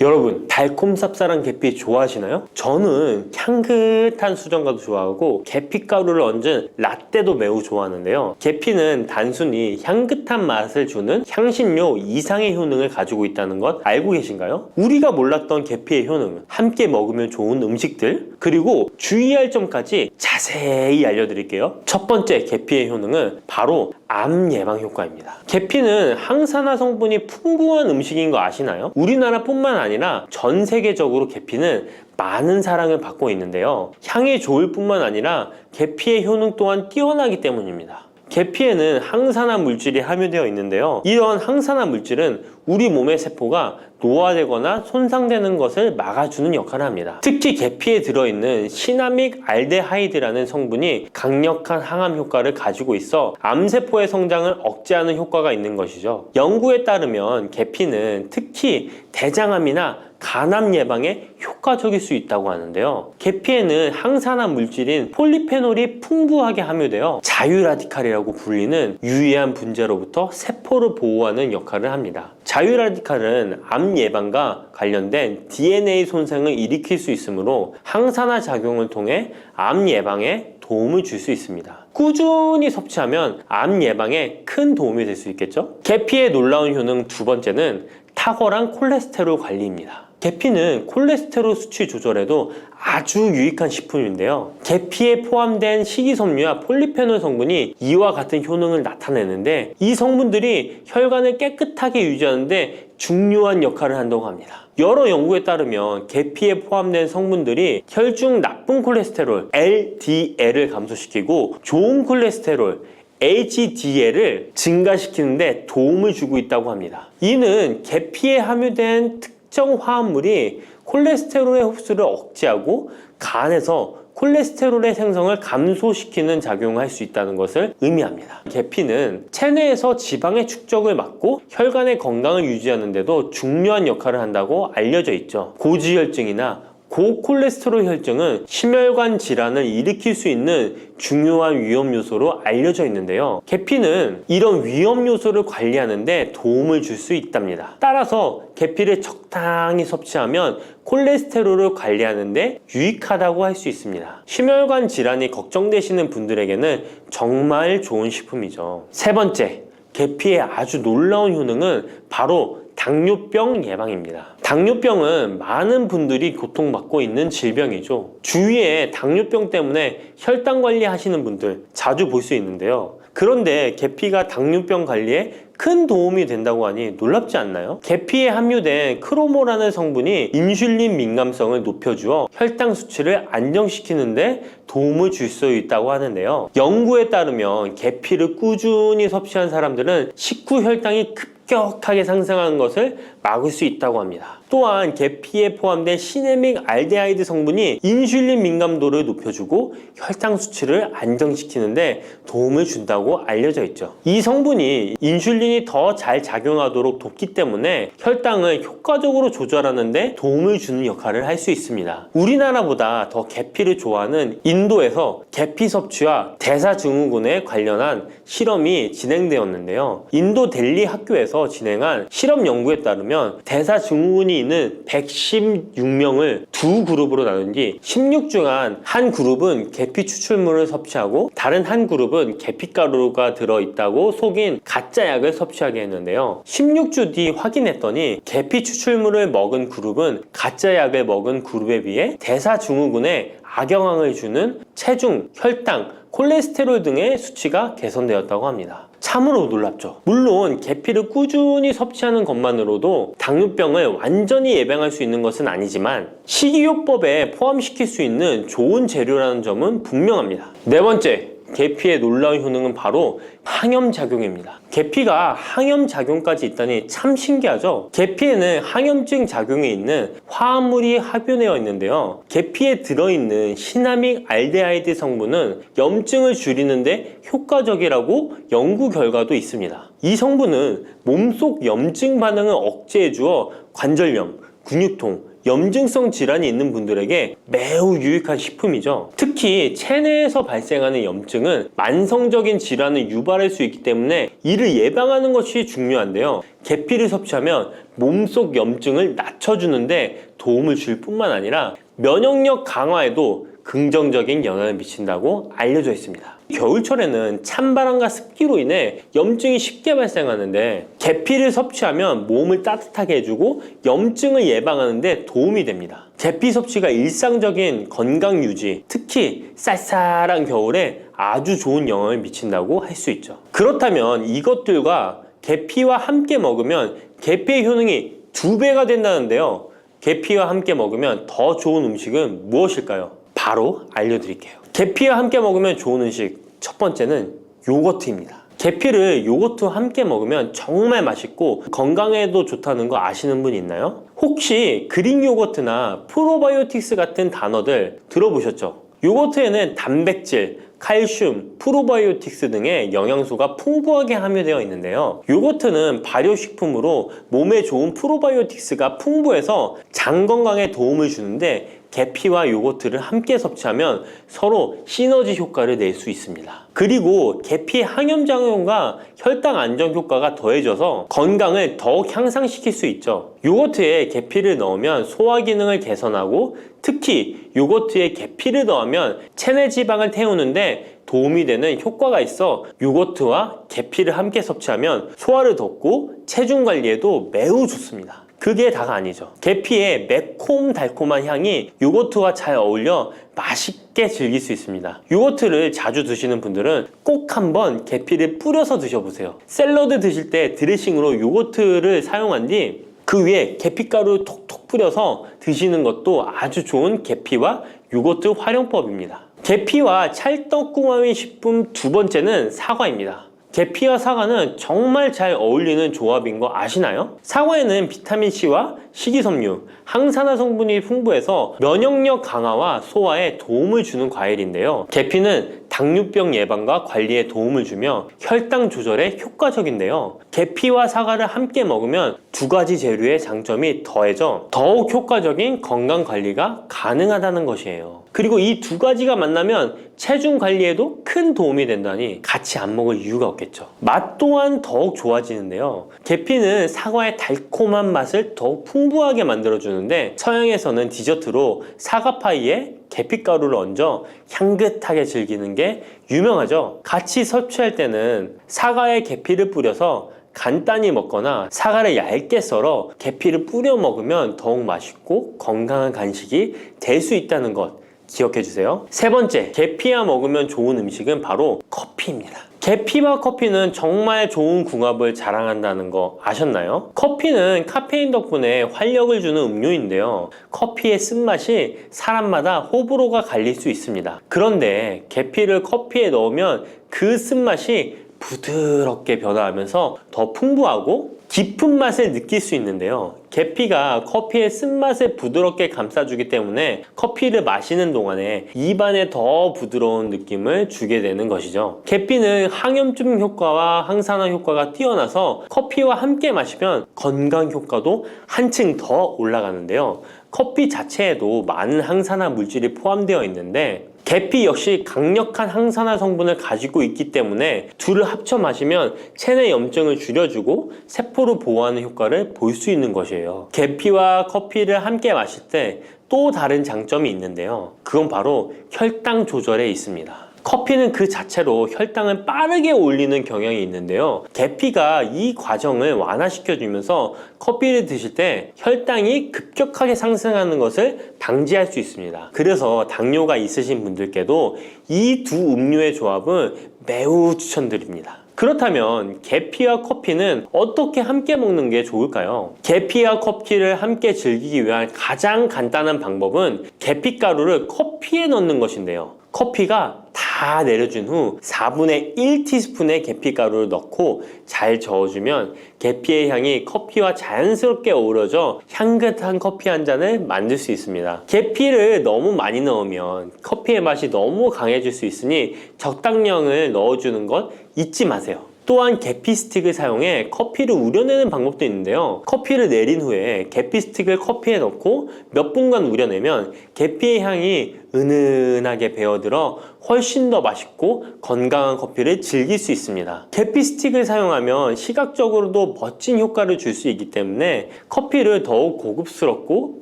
여러분, 달콤 쌉쌀한 계피 좋아하시나요? 저는 향긋한 수정과도 좋아하고 계피가루를 얹은 라떼도 매우 좋아하는데요. 계피는 단순히 향긋한 맛을 주는 향신료 이상의 효능을 가지고 있다는 것 알고 계신가요? 우리가 몰랐던 계피의 효능, 함께 먹으면 좋은 음식들, 그리고 주의할 점까지 자세히 알려드릴게요. 첫 번째 계피의 효능은 바로 암 예방 효과입니다. 계피는 항산화 성분이 풍부한 음식인 거 아시나요? 우리나라뿐만 아니라 전 세계적으로 계피는 많은 사랑을 받고 있는데요. 향이 좋을 뿐만 아니라 계피의 효능 또한 뛰어나기 때문입니다. 계피에는 항산화 물질이 함유되어 있는데요. 이런 항산화 물질은 우리 몸의 세포가 노화되거나 손상되는 것을 막아주는 역할을 합니다. 특히 계피에 들어있는 시나믹 알데하이드라는 성분이 강력한 항암 효과를 가지고 있어 암세포의 성장을 억제하는 효과가 있는 것이죠. 연구에 따르면 계피는 특히 대장암이나 간암 예방에 효과적일 수 있다고 하는데요. 계피에는 항산화 물질인 폴리페놀이 풍부하게 함유되어 자유라디칼이라고 불리는 유해한 분자로부터 세포를 보호하는 역할을 합니다. 자유라디칼은 암 예방과 관련된 DNA 손상을 일으킬 수 있으므로 항산화 작용을 통해 암 예방에 도움을 줄 수 있습니다. 꾸준히 섭취하면 암 예방에 큰 도움이 될 수 있겠죠? 계피의 놀라운 효능 두 번째는 탁월한 콜레스테롤 관리입니다. 계피는 콜레스테롤 수치 조절에도 아주 유익한 식품인데요. 계피에 포함된 식이섬유와 폴리페놀 성분이 이와 같은 효능을 나타내는데 이 성분들이 혈관을 깨끗하게 유지하는데 중요한 역할을 한다고 합니다. 여러 연구에 따르면 계피에 포함된 성분들이 혈중 나쁜 콜레스테롤 LDL을 감소시키고 좋은 콜레스테롤 HDL을 증가시키는데 도움을 주고 있다고 합니다. 이는 계피에 함유된 특정 화합물이 콜레스테롤의 흡수를 억제하고 간에서 콜레스테롤의 생성을 감소시키는 작용을 할 수 있다는 것을 의미합니다. 계피는 체내에서 지방의 축적을 막고 혈관의 건강을 유지하는 데도 중요한 역할을 한다고 알려져 있죠. 고지혈증이나 고콜레스테롤 혈증은 심혈관 질환을 일으킬 수 있는 중요한 위험 요소로 알려져 있는데요. 계피는 이런 위험 요소를 관리하는 데 도움을 줄 수 있답니다. 따라서 계피를 적당히 섭취하면 콜레스테롤을 관리하는 데 유익하다고 할 수 있습니다. 심혈관 질환이 걱정되시는 분들에게는 정말 좋은 식품이죠. 세 번째, 계피의 아주 놀라운 효능은 바로 당뇨병 예방입니다. 당뇨병은 많은 분들이 고통받고 있는 질병이죠. 주위에 당뇨병 때문에 혈당 관리하시는 분들 자주 볼 수 있는데요. 그런데 계피가 당뇨병 관리에 큰 도움이 된다고 하니 놀랍지 않나요? 계피에 함유된 크로모라는 성분이 인슐린 민감성을 높여주어 혈당 수치를 안정시키는데 도움을 줄 수 있다고 하는데요. 연구에 따르면 계피를 꾸준히 섭취한 사람들은 식후 혈당이 급격하게 상승하는 것을 막을 수 있다고 합니다. 또한 계피에 포함된 시네믹 알데하이드 성분이 인슐린 민감도를 높여주고 혈당 수치를 안정시키는데 도움을 준다고 알려져 있죠. 이 성분이 인슐린이 더 잘 작용하도록 돕기 때문에 혈당을 효과적으로 조절하는데 도움을 주는 역할을 할 수 있습니다. 우리나라보다 더 계피를 좋아하는 인도에서 계피 섭취와 대사증후군에 관련한 실험이 진행되었는데요. 인도 델리 학교에서 진행한 실험 연구에 따르면 대사증후군이 있는 116명을 두 그룹으로 나눈 뒤 16주간 한 그룹은 계피 추출물을 섭취하고 다른 한 그룹은 계피가루가 들어있다고 속인 가짜 약을 섭취하게 했는데요. 16주 뒤 확인했더니 계피 추출물을 먹은 그룹은 가짜 약을 먹은 그룹에 비해 대사증후군에 악영향을 주는 체중, 혈당, 콜레스테롤 등의 수치가 개선되었다고 합니다. 참으로 놀랍죠. 물론 계피를 꾸준히 섭취하는 것만으로도 당뇨병을 완전히 예방할 수 있는 것은 아니지만 식이요법에 포함시킬 수 있는 좋은 재료라는 점은 분명합니다. 네 번째, 계피의 놀라운 효능은 바로 항염작용입니다. 계피가 항염작용까지 있다니 참 신기하죠? 계피에는 항염증 작용이 있는 화합물이 함유되어 있는데요. 계피에 들어있는 시나믹 알데하이드 성분은 염증을 줄이는데 효과적이라고 연구 결과도 있습니다. 이 성분은 몸속 염증 반응을 억제해 주어 관절염, 근육통, 염증성 질환이 있는 분들에게 매우 유익한 식품이죠. 특히 체내에서 발생하는 염증은 만성적인 질환을 유발할 수 있기 때문에 이를 예방하는 것이 중요한데요. 계피를 섭취하면 몸속 염증을 낮춰주는데 도움을 줄 뿐만 아니라 면역력 강화에도 긍정적인 영향을 미친다고 알려져 있습니다. 겨울철에는 찬바람과 습기로 인해 염증이 쉽게 발생하는데 계피를 섭취하면 몸을 따뜻하게 해주고 염증을 예방하는 데 도움이 됩니다. 계피 섭취가 일상적인 건강 유지, 특히 쌀쌀한 겨울에 아주 좋은 영향을 미친다고 할 수 있죠. 그렇다면 이것들과 계피와 함께 먹으면 계피의 효능이 2배가 된다는데요. 계피와 함께 먹으면 더 좋은 음식은 무엇일까요? 바로 알려드릴게요. 계피와 함께 먹으면 좋은 음식, 첫 번째는 요거트입니다. 계피를 요거트와 함께 먹으면 정말 맛있고 건강에도 좋다는 거 아시는 분 있나요? 혹시 그릭 요거트나 프로바이오틱스 같은 단어들 들어보셨죠? 요거트에는 단백질, 칼슘, 프로바이오틱스 등의 영양소가 풍부하게 함유되어 있는데요. 요거트는 발효식품으로 몸에 좋은 프로바이오틱스가 풍부해서 장 건강에 도움을 주는데 계피와 요거트를 함께 섭취하면 서로 시너지 효과를 낼 수 있습니다. 그리고 계피의 항염작용과 혈당 안정 효과가 더해져서 건강을 더욱 향상시킬 수 있죠. 요거트에 계피를 넣으면 소화 기능을 개선하고 특히 요거트에 계피를 넣으면 체내 지방을 태우는데 도움이 되는 효과가 있어 요거트와 계피를 함께 섭취하면 소화를 돋고 체중 관리에도 매우 좋습니다. 그게 다가 아니죠. 계피의 매콤달콤한 향이 요거트와 잘 어울려 맛있게 즐길 수 있습니다. 요거트를 자주 드시는 분들은 꼭 한번 계피를 뿌려서 드셔보세요. 샐러드 드실 때 드레싱으로 요거트를 사용한 뒤 그 위에 계피가루 톡톡 뿌려서 드시는 것도 아주 좋은 계피와 요거트 활용법입니다. 계피와 찰떡궁합인 식품 두 번째는 사과입니다. 계피와 사과는 정말 잘 어울리는 조합인 거 아시나요? 사과에는 비타민C와 식이섬유, 항산화 성분이 풍부해서 면역력 강화와 소화에 도움을 주는 과일인데요. 계피는 당뇨병 예방과 관리에 도움을 주며 혈당 조절에 효과적인데요. 계피와 사과를 함께 먹으면 두 가지 재료의 장점이 더해져 더욱 효과적인 건강 관리가 가능하다는 것이에요. 그리고 이 두 가지가 만나면 체중 관리에도 큰 도움이 된다니 같이 안 먹을 이유가 없겠죠. 맛 또한 더욱 좋아지는데요. 계피는 사과의 달콤한 맛을 더욱 풍부하게 만들어주는데 서양에서는 디저트로 사과파이에 계피가루를 얹어 향긋하게 즐기는 게 유명하죠. 같이 섭취할 때는 사과에 계피를 뿌려서 간단히 먹거나 사과를 얇게 썰어 계피를 뿌려 먹으면 더욱 맛있고 건강한 간식이 될 수 있다는 것 기억해 주세요. 세 번째, 계피와 먹으면 좋은 음식은 바로 커피입니다. 계피와 커피는 정말 좋은 궁합을 자랑한다는 거 아셨나요? 커피는 카페인 덕분에 활력을 주는 음료인데요. 커피의 쓴맛이 사람마다 호불호가 갈릴 수 있습니다. 그런데 계피를 커피에 넣으면 그 쓴맛이 부드럽게 변화하면서 더 풍부하고 깊은 맛을 느낄 수 있는데요. 계피가 커피의 쓴맛을 부드럽게 감싸주기 때문에 커피를 마시는 동안에 입안에 더 부드러운 느낌을 주게 되는 것이죠. 계피는 항염증 효과와 항산화 효과가 뛰어나서 커피와 함께 마시면 건강 효과도 한층 더 올라가는데요. 커피 자체에도 많은 항산화 물질이 포함되어 있는데 계피 역시 강력한 항산화 성분을 가지고 있기 때문에 둘을 합쳐 마시면 체내 염증을 줄여주고 세포를 보호하는 효과를 볼 수 있는 것이에요. 계피와 커피를 함께 마실 때 또 다른 장점이 있는데요. 그건 바로 혈당 조절에 있습니다. 커피는 그 자체로 혈당을 빠르게 올리는 경향이 있는데요. 계피가 이 과정을 완화시켜주면서 커피를 드실 때 혈당이 급격하게 상승하는 것을 방지할 수 있습니다. 그래서 당뇨가 있으신 분들께도 이 두 음료의 조합은 매우 추천드립니다. 그렇다면 계피와 커피는 어떻게 함께 먹는 게 좋을까요? 계피와 커피를 함께 즐기기 위한 가장 간단한 방법은 계피가루를 커피에 넣는 것인데요. 커피가 다 내려준 후 4분의 1티스푼의 계피가루를 넣고 잘 저어주면 계피의 향이 커피와 자연스럽게 어우러져 향긋한 커피 한 잔을 만들 수 있습니다. 계피를 너무 많이 넣으면 커피의 맛이 너무 강해질 수 있으니 적당량을 넣어주는 것 잊지 마세요. 또한 계피 스틱을 사용해 커피를 우려내는 방법도 있는데요. 커피를 내린 후에 계피 스틱을 커피에 넣고 몇 분간 우려내면 계피의 향이 은은하게 배어들어 훨씬 더 맛있고 건강한 커피를 즐길 수 있습니다. 계피 스틱을 사용하면 시각적으로도 멋진 효과를 줄 수 있기 때문에 커피를 더욱 고급스럽고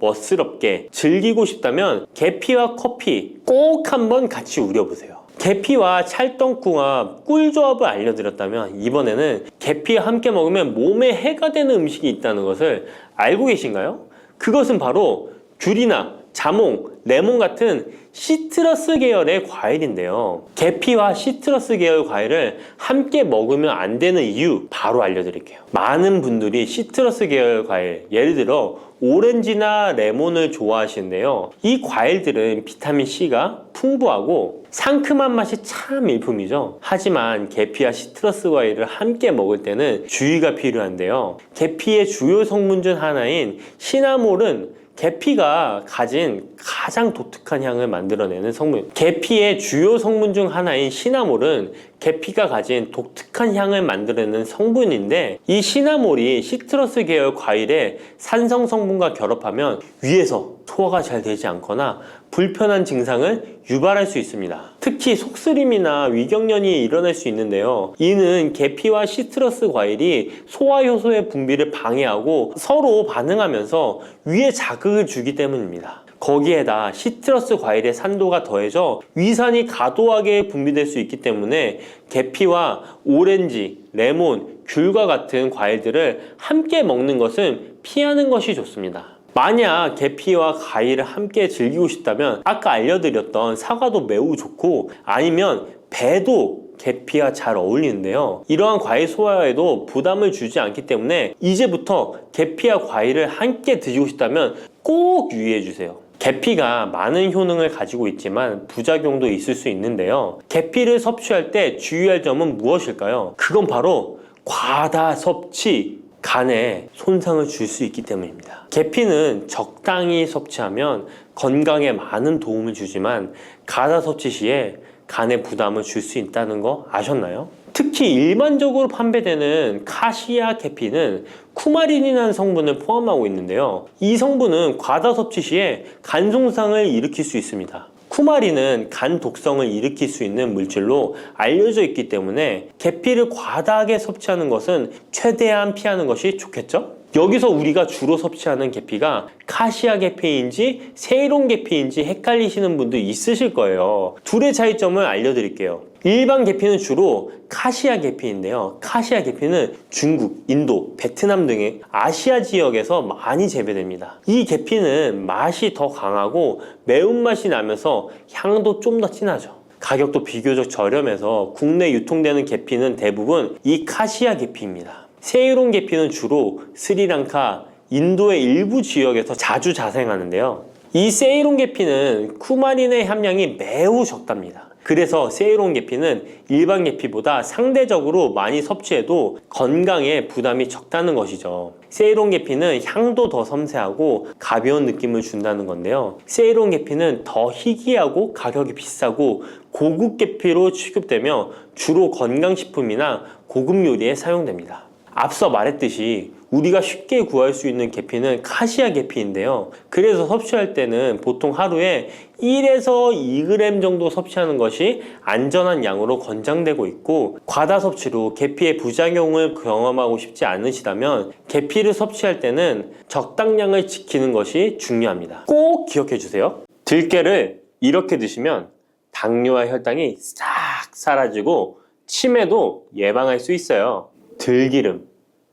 멋스럽게 즐기고 싶다면 계피와 커피 꼭 한번 같이 우려보세요. 계피와 찰떡궁합 꿀조합을 알려드렸다면 이번에는 계피와 함께 먹으면 몸에 해가 되는 음식이 있다는 것을 알고 계신가요? 그것은 바로 귤이나 자몽, 레몬 같은 시트러스 계열의 과일인데요. 계피와 시트러스 계열 과일을 함께 먹으면 안 되는 이유 바로 알려드릴게요. 많은 분들이 시트러스 계열 과일, 예를 들어 오렌지나 레몬을 좋아하시는데요. 이 과일들은 비타민C가 풍부하고 상큼한 맛이 참 일품이죠. 하지만 계피와 시트러스 과일을 함께 먹을 때는 주의가 필요한데요. 계피의 주요 성분 중 하나인 시나몰은 계피가 가진 가장 독특한 향을 만들어내는 성분. 계피의 주요 성분 중 하나인 시나몰은 계피가 가진 독특한 향을 만들어내는 성분인데, 이 시나몰이 시트러스 계열 과일의 산성 성분과 결합하면 위에서 소화가 잘 되지 않거나 불편한 증상을 유발할 수 있습니다. 특히 속쓰림이나 위경련이 일어날 수 있는데요. 이는 계피와 시트러스 과일이 소화 효소의 분비를 방해하고 서로 반응하면서 위에 자극을 주기 때문입니다. 거기에다 시트러스 과일의 산도가 더해져 위산이 과도하게 분비될 수 있기 때문에 계피와 오렌지, 레몬, 귤과 같은 과일들을 함께 먹는 것은 피하는 것이 좋습니다. 만약 계피와 과일을 함께 즐기고 싶다면 아까 알려드렸던 사과도 매우 좋고, 아니면 배도 계피와 잘 어울리는데요. 이러한 과일 소화에도 부담을 주지 않기 때문에 이제부터 계피와 과일을 함께 드시고 싶다면 꼭 유의해 주세요. 계피가 많은 효능을 가지고 있지만 부작용도 있을 수 있는데요. 계피를 섭취할 때 주의할 점은 무엇일까요? 그건 바로 과다 섭취, 간에 손상을 줄 수 있기 때문입니다. 계피는 적당히 섭취하면 건강에 많은 도움을 주지만 과다 섭취 시에 간에 부담을 줄 수 있다는 거 아셨나요? 특히 일반적으로 판매되는 카시아 계피는 쿠마린이라는 성분을 포함하고 있는데요. 이 성분은 과다 섭취 시에 간 손상을 일으킬 수 있습니다. 쿠마린은 간 독성을 일으킬 수 있는 물질로 알려져 있기 때문에 계피를 과다하게 섭취하는 것은 최대한 피하는 것이 좋겠죠? 여기서 우리가 주로 섭취하는 계피가 카시아 계피인지 세이론 계피인지 헷갈리시는 분도 있으실 거예요. 둘의 차이점을 알려드릴게요. 일반 계피는 주로 카시아 계피인데요. 카시아 계피는 중국, 인도, 베트남 등의 아시아 지역에서 많이 재배됩니다. 이 계피는 맛이 더 강하고 매운맛이 나면서 향도 좀 더 진하죠. 가격도 비교적 저렴해서 국내 유통되는 계피는 대부분 이 카시아 계피입니다. 세이론 계피는 주로 스리랑카, 인도의 일부 지역에서 자주 자생하는데요. 이 세이론 계피는 쿠마린의 함량이 매우 적답니다. 그래서 세이론 계피는 일반 계피보다 상대적으로 많이 섭취해도 건강에 부담이 적다는 것이죠. 세이론 계피는 향도 더 섬세하고 가벼운 느낌을 준다는 건데요. 세이론 계피는 더 희귀하고 가격이 비싸고 고급 계피로 취급되며 주로 건강식품이나 고급 요리에 사용됩니다. 앞서 말했듯이 우리가 쉽게 구할 수 있는 계피는 카시아 계피인데요. 그래서 섭취할 때는 보통 하루에 1에서 2g 정도 섭취하는 것이 안전한 양으로 권장되고 있고, 과다 섭취로 계피의 부작용을 경험하고 싶지 않으시다면 계피를 섭취할 때는 적당량을 지키는 것이 중요합니다. 꼭 기억해 주세요. 들깨를 이렇게 드시면 당뇨와 혈당이 싹 사라지고 치매도 예방할 수 있어요. 들기름,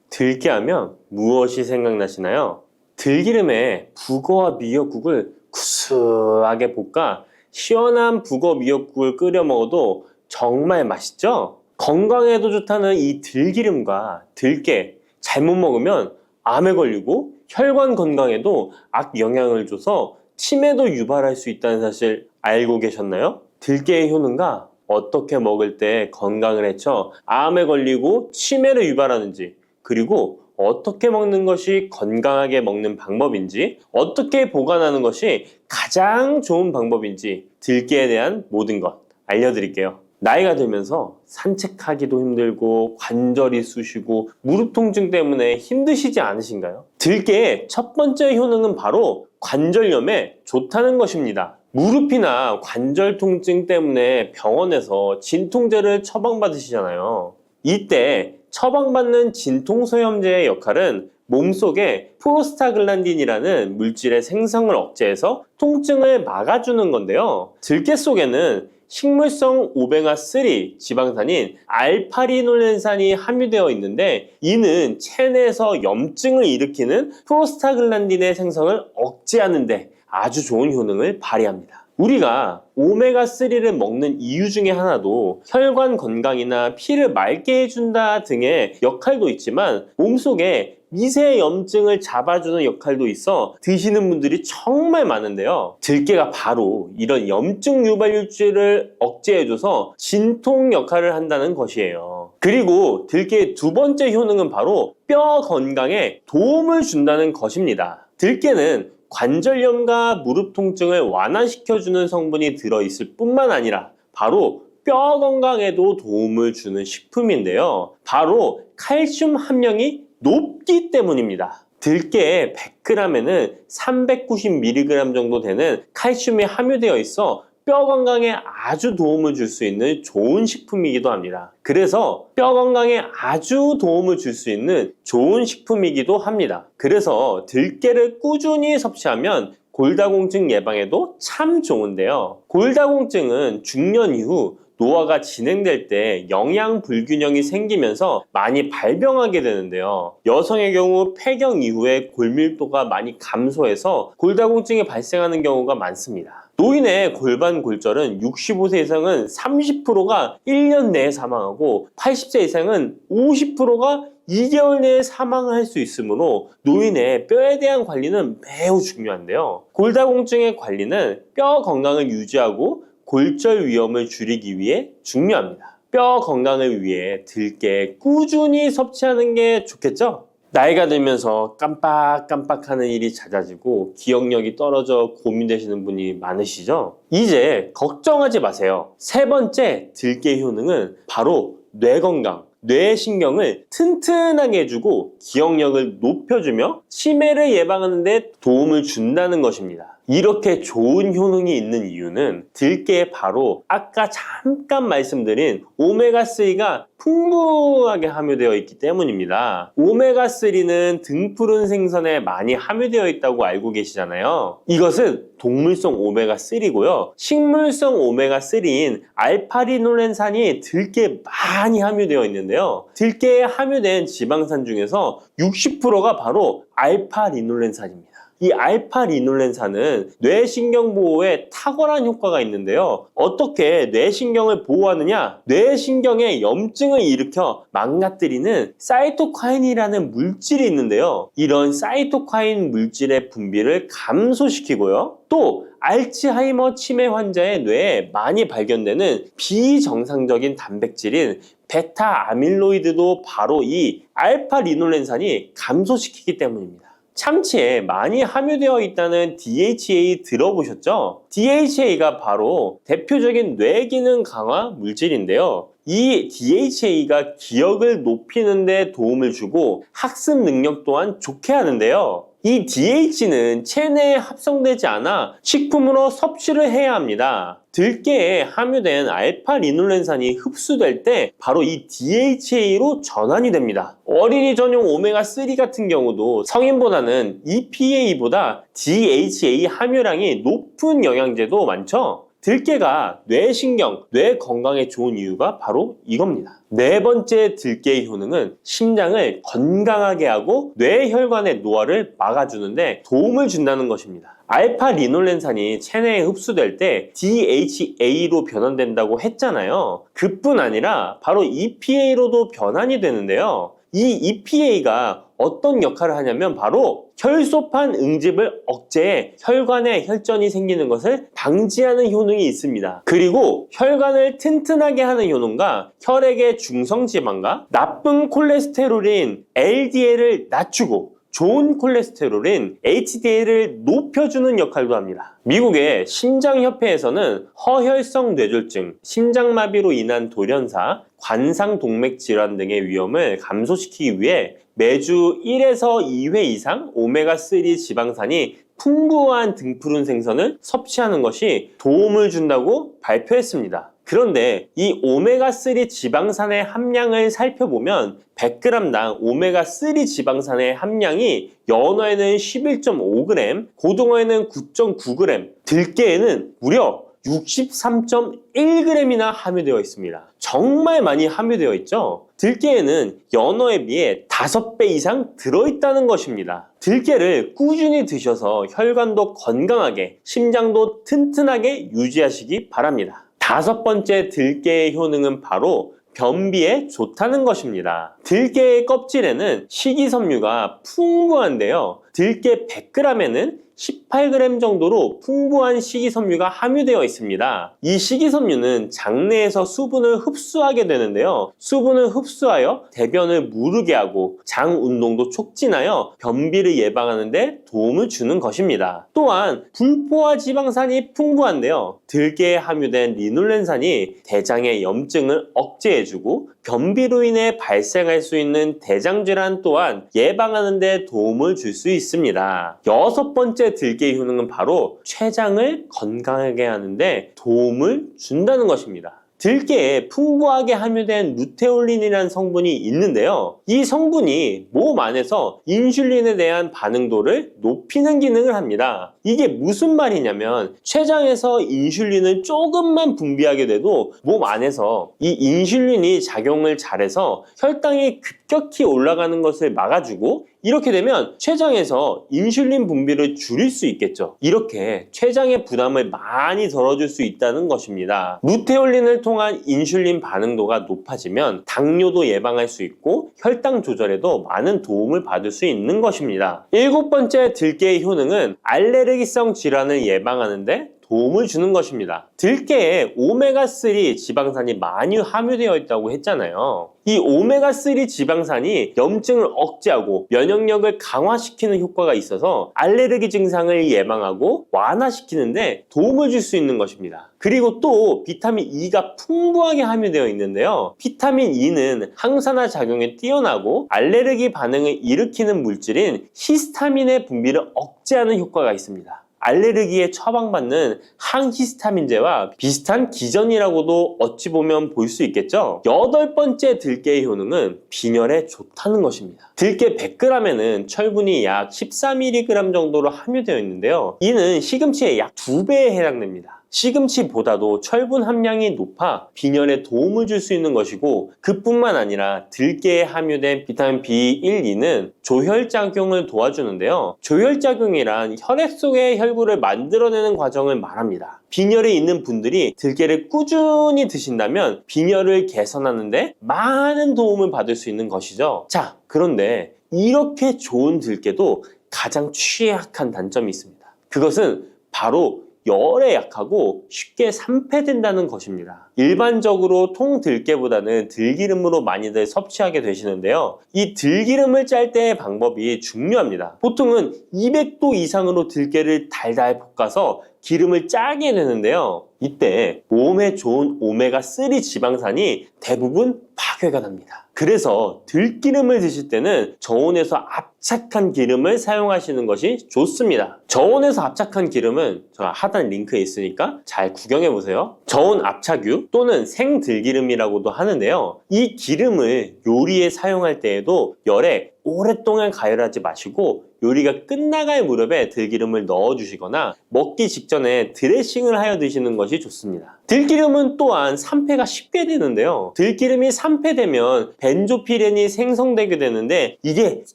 들깨하면 무엇이 생각나시나요? 들기름에 북어와 미역국을 구수하게 볶아 시원한 북어 미역국을 끓여 먹어도 정말 맛있죠? 건강에도 좋다는 이 들기름과 들깨 잘못 먹으면 암에 걸리고 혈관 건강에도 악영향을 줘서 치매도 유발할 수 있다는 사실 알고 계셨나요? 들깨의 효능과 어떻게 먹을 때 건강을 해쳐 암에 걸리고 치매를 유발하는지, 그리고 어떻게 먹는 것이 건강하게 먹는 방법인지, 어떻게 보관하는 것이 가장 좋은 방법인지 들깨에 대한 모든 것 알려드릴게요. 나이가 들면서 산책하기도 힘들고 관절이 쑤시고 무릎 통증 때문에 힘드시지 않으신가요? 들깨의 첫 번째 효능은 바로 관절염에 좋다는 것입니다. 무릎이나 관절 통증 때문에 병원에서 진통제를 처방받으시잖아요. 이때 처방받는 진통소염제의 역할은 몸속에 프로스타글란딘이라는 물질의 생성을 억제해서 통증을 막아주는 건데요. 들깨 속에는 식물성 오메가3 지방산인 알파리놀렌산이 함유되어 있는데, 이는 체내에서 염증을 일으키는 프로스타글란딘의 생성을 억제하는 데 아주 좋은 효능을 발휘합니다. 우리가 오메가3를 먹는 이유 중에 하나도 혈관 건강이나 피를 맑게 해준다 등의 역할도 있지만, 몸속에 미세 염증을 잡아주는 역할도 있어 드시는 분들이 정말 많은데요. 들깨가 바로 이런 염증 유발물질을 억제해줘서 진통 역할을 한다는 것이에요. 그리고 들깨의 두 번째 효능은 바로 뼈 건강에 도움을 준다는 것입니다. 들깨는 관절염과 무릎 통증을 완화시켜주는 성분이 들어있을 뿐만 아니라 바로 뼈 건강에도 도움을 주는 식품인데요. 바로 칼슘 함량이 높기 때문입니다. 들깨의 100g에는 390mg 정도 되는 칼슘이 함유되어 있어 뼈 건강에 아주 도움을 줄 수 있는 좋은 식품이기도 합니다. 그래서 뼈 건강에 아주 도움을 줄 수 있는 좋은 식품이기도 합니다. 그래서 들깨를 꾸준히 섭취하면 골다공증 예방에도 참 좋은데요. 골다공증은 중년 이후 노화가 진행될 때 영양 불균형이 생기면서 많이 발병하게 되는데요. 여성의 경우 폐경 이후에 골밀도가 많이 감소해서 골다공증이 발생하는 경우가 많습니다. 노인의 골반 골절은 65세 이상은 30%가 1년 내에 사망하고 80세 이상은 50%가 2개월 내에 사망할 수 있으므로 노인의 뼈에 대한 관리는 매우 중요한데요. 골다공증의 관리는 뼈 건강을 유지하고 골절 위험을 줄이기 위해 중요합니다. 뼈 건강을 위해 들깨 꾸준히 섭취하는 게 좋겠죠? 나이가 들면서 깜빡깜빡하는 일이 잦아지고 기억력이 떨어져 고민되시는 분이 많으시죠? 이제 걱정하지 마세요. 세 번째 들깨 효능은 바로 뇌 건강, 뇌신경을 튼튼하게 해주고 기억력을 높여주며 치매를 예방하는 데 도움을 준다는 것입니다. 이렇게 좋은 효능이 있는 이유는 들깨에 바로 아까 잠깐 말씀드린 오메가3가 풍부하게 함유되어 있기 때문입니다. 오메가3는 등푸른 생선에 많이 함유되어 있다고 알고 계시잖아요. 이것은 동물성 오메가3고요. 식물성 오메가3인 알파리놀렌산이 들깨에 많이 함유되어 있는데요. 들깨에 함유된 지방산 중에서 60%가 바로 알파리놀렌산입니다. 이 알파리놀렌산은 뇌신경 보호에 탁월한 효과가 있는데요. 어떻게 뇌신경을 보호하느냐? 뇌신경에 염증을 일으켜 망가뜨리는 사이토카인이라는 물질이 있는데요. 이런 사이토카인 물질의 분비를 감소시키고요. 또 알츠하이머 치매 환자의 뇌에 많이 발견되는 비정상적인 단백질인 베타 아밀로이드도 바로 이 알파리놀렌산이 감소시키기 때문입니다. 참치에 많이 함유되어 있다는 DHA 들어보셨죠? DHA가 바로 대표적인 뇌기능 강화 물질인데요. 이 DHA가 기억을 높이는 데 도움을 주고 학습 능력 또한 좋게 하는데요. 이 DH는 체내에 합성되지 않아 식품으로 섭취를 해야 합니다. 들깨에 함유된 알파리놀렌산이 흡수될 때 바로 이 DHA로 전환이 됩니다. 어린이 전용 오메가3 같은 경우도 성인보다는 EPA보다 DHA 함유량이 높은 영양제도 많죠? 들깨가 뇌신경, 뇌 건강에 좋은 이유가 바로 이겁니다. 네 번째 들깨의 효능은 심장을 건강하게 하고 뇌혈관의 노화를 막아주는데 도움을 준다는 것입니다. 알파리놀렌산이 체내에 흡수될 때 DHA로 변환된다고 했잖아요. 그뿐 아니라 바로 EPA로도 변환이 되는데요. 이 EPA가 어떤 역할을 하냐면 바로 혈소판 응집을 억제해 혈관에 혈전이 생기는 것을 방지하는 효능이 있습니다. 그리고 혈관을 튼튼하게 하는 효능과 혈액의 중성지방과 나쁜 콜레스테롤인 LDL을 낮추고 좋은 콜레스테롤인 HDL을 높여주는 역할도 합니다. 미국의 심장협회에서는 허혈성 뇌졸중, 심장마비로 인한 돌연사, 관상동맥 질환 등의 위험을 감소시키기 위해 매주 1에서 2회 이상 오메가3 지방산이 풍부한 등푸른 생선을 섭취하는 것이 도움을 준다고 발표했습니다. 그런데 이 오메가3 지방산의 함량을 살펴보면 100g당 오메가3 지방산의 함량이 연어에는 11.5g, 고등어에는 9.9g, 들깨에는 무려 63.1g이나 함유되어 있습니다. 정말 많이 함유되어 있죠? 들깨에는 연어에 비해 5배 이상 들어있다는 것입니다. 들깨를 꾸준히 드셔서 혈관도 건강하게, 심장도 튼튼하게 유지하시기 바랍니다. 5번째 들깨의 효능은 바로 변비에 좋다는 것입니다. 들깨의 껍질에는 식이섬유가 풍부한데요. 들깨 100g에는 18g 정도로 풍부한 식이섬유가 함유되어 있습니다. 이 식이섬유는 장내에서 수분을 흡수하게 되는데요. 수분을 흡수하여 대변을 무르게 하고 장 운동도 촉진하여 변비를 예방하는 데 도움을 주는 것입니다. 또한 불포화 지방산이 풍부한데요. 들깨에 함유된 리놀렌산이 대장의 염증을 억제해주고 변비로 인해 발생할 수 있는 대장질환 또한 예방하는 데 도움을 줄 수 있습니다. 6번째 들깨의 효능은 바로 췌장을 건강하게 하는데 도움을 준다는 것입니다. 들깨에 풍부하게 함유된 루테올린이라는 성분이 있는데요. 이 성분이 몸 안에서 인슐린에 대한 반응도를 높이는 기능을 합니다. 이게 무슨 말이냐면 췌장에서 인슐린을 조금만 분비하게 돼도 몸 안에서 이 인슐린이 작용을 잘해서 혈당이 급격히 올라가는 것을 막아주고 이렇게 되면 췌장에서 인슐린 분비를 줄일 수 있겠죠. 이렇게 췌장의 부담을 많이 덜어줄 수 있다는 것입니다. 루테올린을 통한 인슐린 반응도가 높아지면 당뇨도 예방할 수 있고 혈당 조절에도 많은 도움을 받을 수 있는 것입니다. 7번째 들깨의 효능은 알레르기성 질환을 예방하는데 도움을 주는 것입니다. 들깨에 오메가3 지방산이 많이 함유되어 있다고 했잖아요. 이 오메가3 지방산이 염증을 억제하고 면역력을 강화시키는 효과가 있어서 알레르기 증상을 예방하고 완화시키는데 도움을 줄 수 있는 것입니다. 그리고 또 비타민 E가 풍부하게 함유되어 있는데요. 비타민 E는 항산화 작용에 뛰어나고 알레르기 반응을 일으키는 물질인 히스타민의 분비를 억제하는 효과가 있습니다. 알레르기에 처방받는 항히스타민제와 비슷한 기전이라고도 어찌 보면 볼 수 있겠죠. 8번째 들깨의 효능은 빈혈에 좋다는 것입니다. 들깨 100g에는 철분이 약 14mg 정도로 함유되어 있는데요. 이는 시금치의 약 2배에 해당됩니다. 시금치보다도 철분 함량이 높아 빈혈에 도움을 줄 수 있는 것이고 그뿐만 아니라 들깨에 함유된 비타민 B1, 2는 조혈작용을 도와주는데요. 조혈작용이란 혈액 속의 혈구를 만들어내는 과정을 말합니다. 빈혈이 있는 분들이 들깨를 꾸준히 드신다면 빈혈을 개선하는 데 많은 도움을 받을 수 있는 것이죠. 자, 그런데 이렇게 좋은 들깨도 가장 취약한 단점이 있습니다. 그것은 바로 열에 약하고 쉽게 산패된다는 것입니다. 일반적으로 통들깨보다는 들기름으로 많이들 섭취하게 되시는데요. 이 들기름을 짤 때의 방법이 중요합니다. 보통은 200도 이상으로 들깨를 달달 볶아서 기름을 짜게 되는데요. 이때 몸에 좋은 오메가3 지방산이 대부분 파괴가 됩니다. 그래서 들기름을 드실 때는 저온에서 압착한 기름을 사용하시는 것이 좋습니다. 저온에서 압착한 기름은 제가 하단 링크에 있으니까 잘 구경해 보세요. 저온 압착유 또는 생들기름이라고도 하는데요. 이 기름을 요리에 사용할 때에도 열에 오랫동안 가열하지 마시고 요리가 끝나갈 무렵에 들기름을 넣어주시거나 먹기 직전에 드레싱을 하여 드시는 것이 좋습니다. 들기름은 또한 산패가 쉽게 되는데요. 들기름이 산패되면 벤조피렌이 생성되게 되는데 이게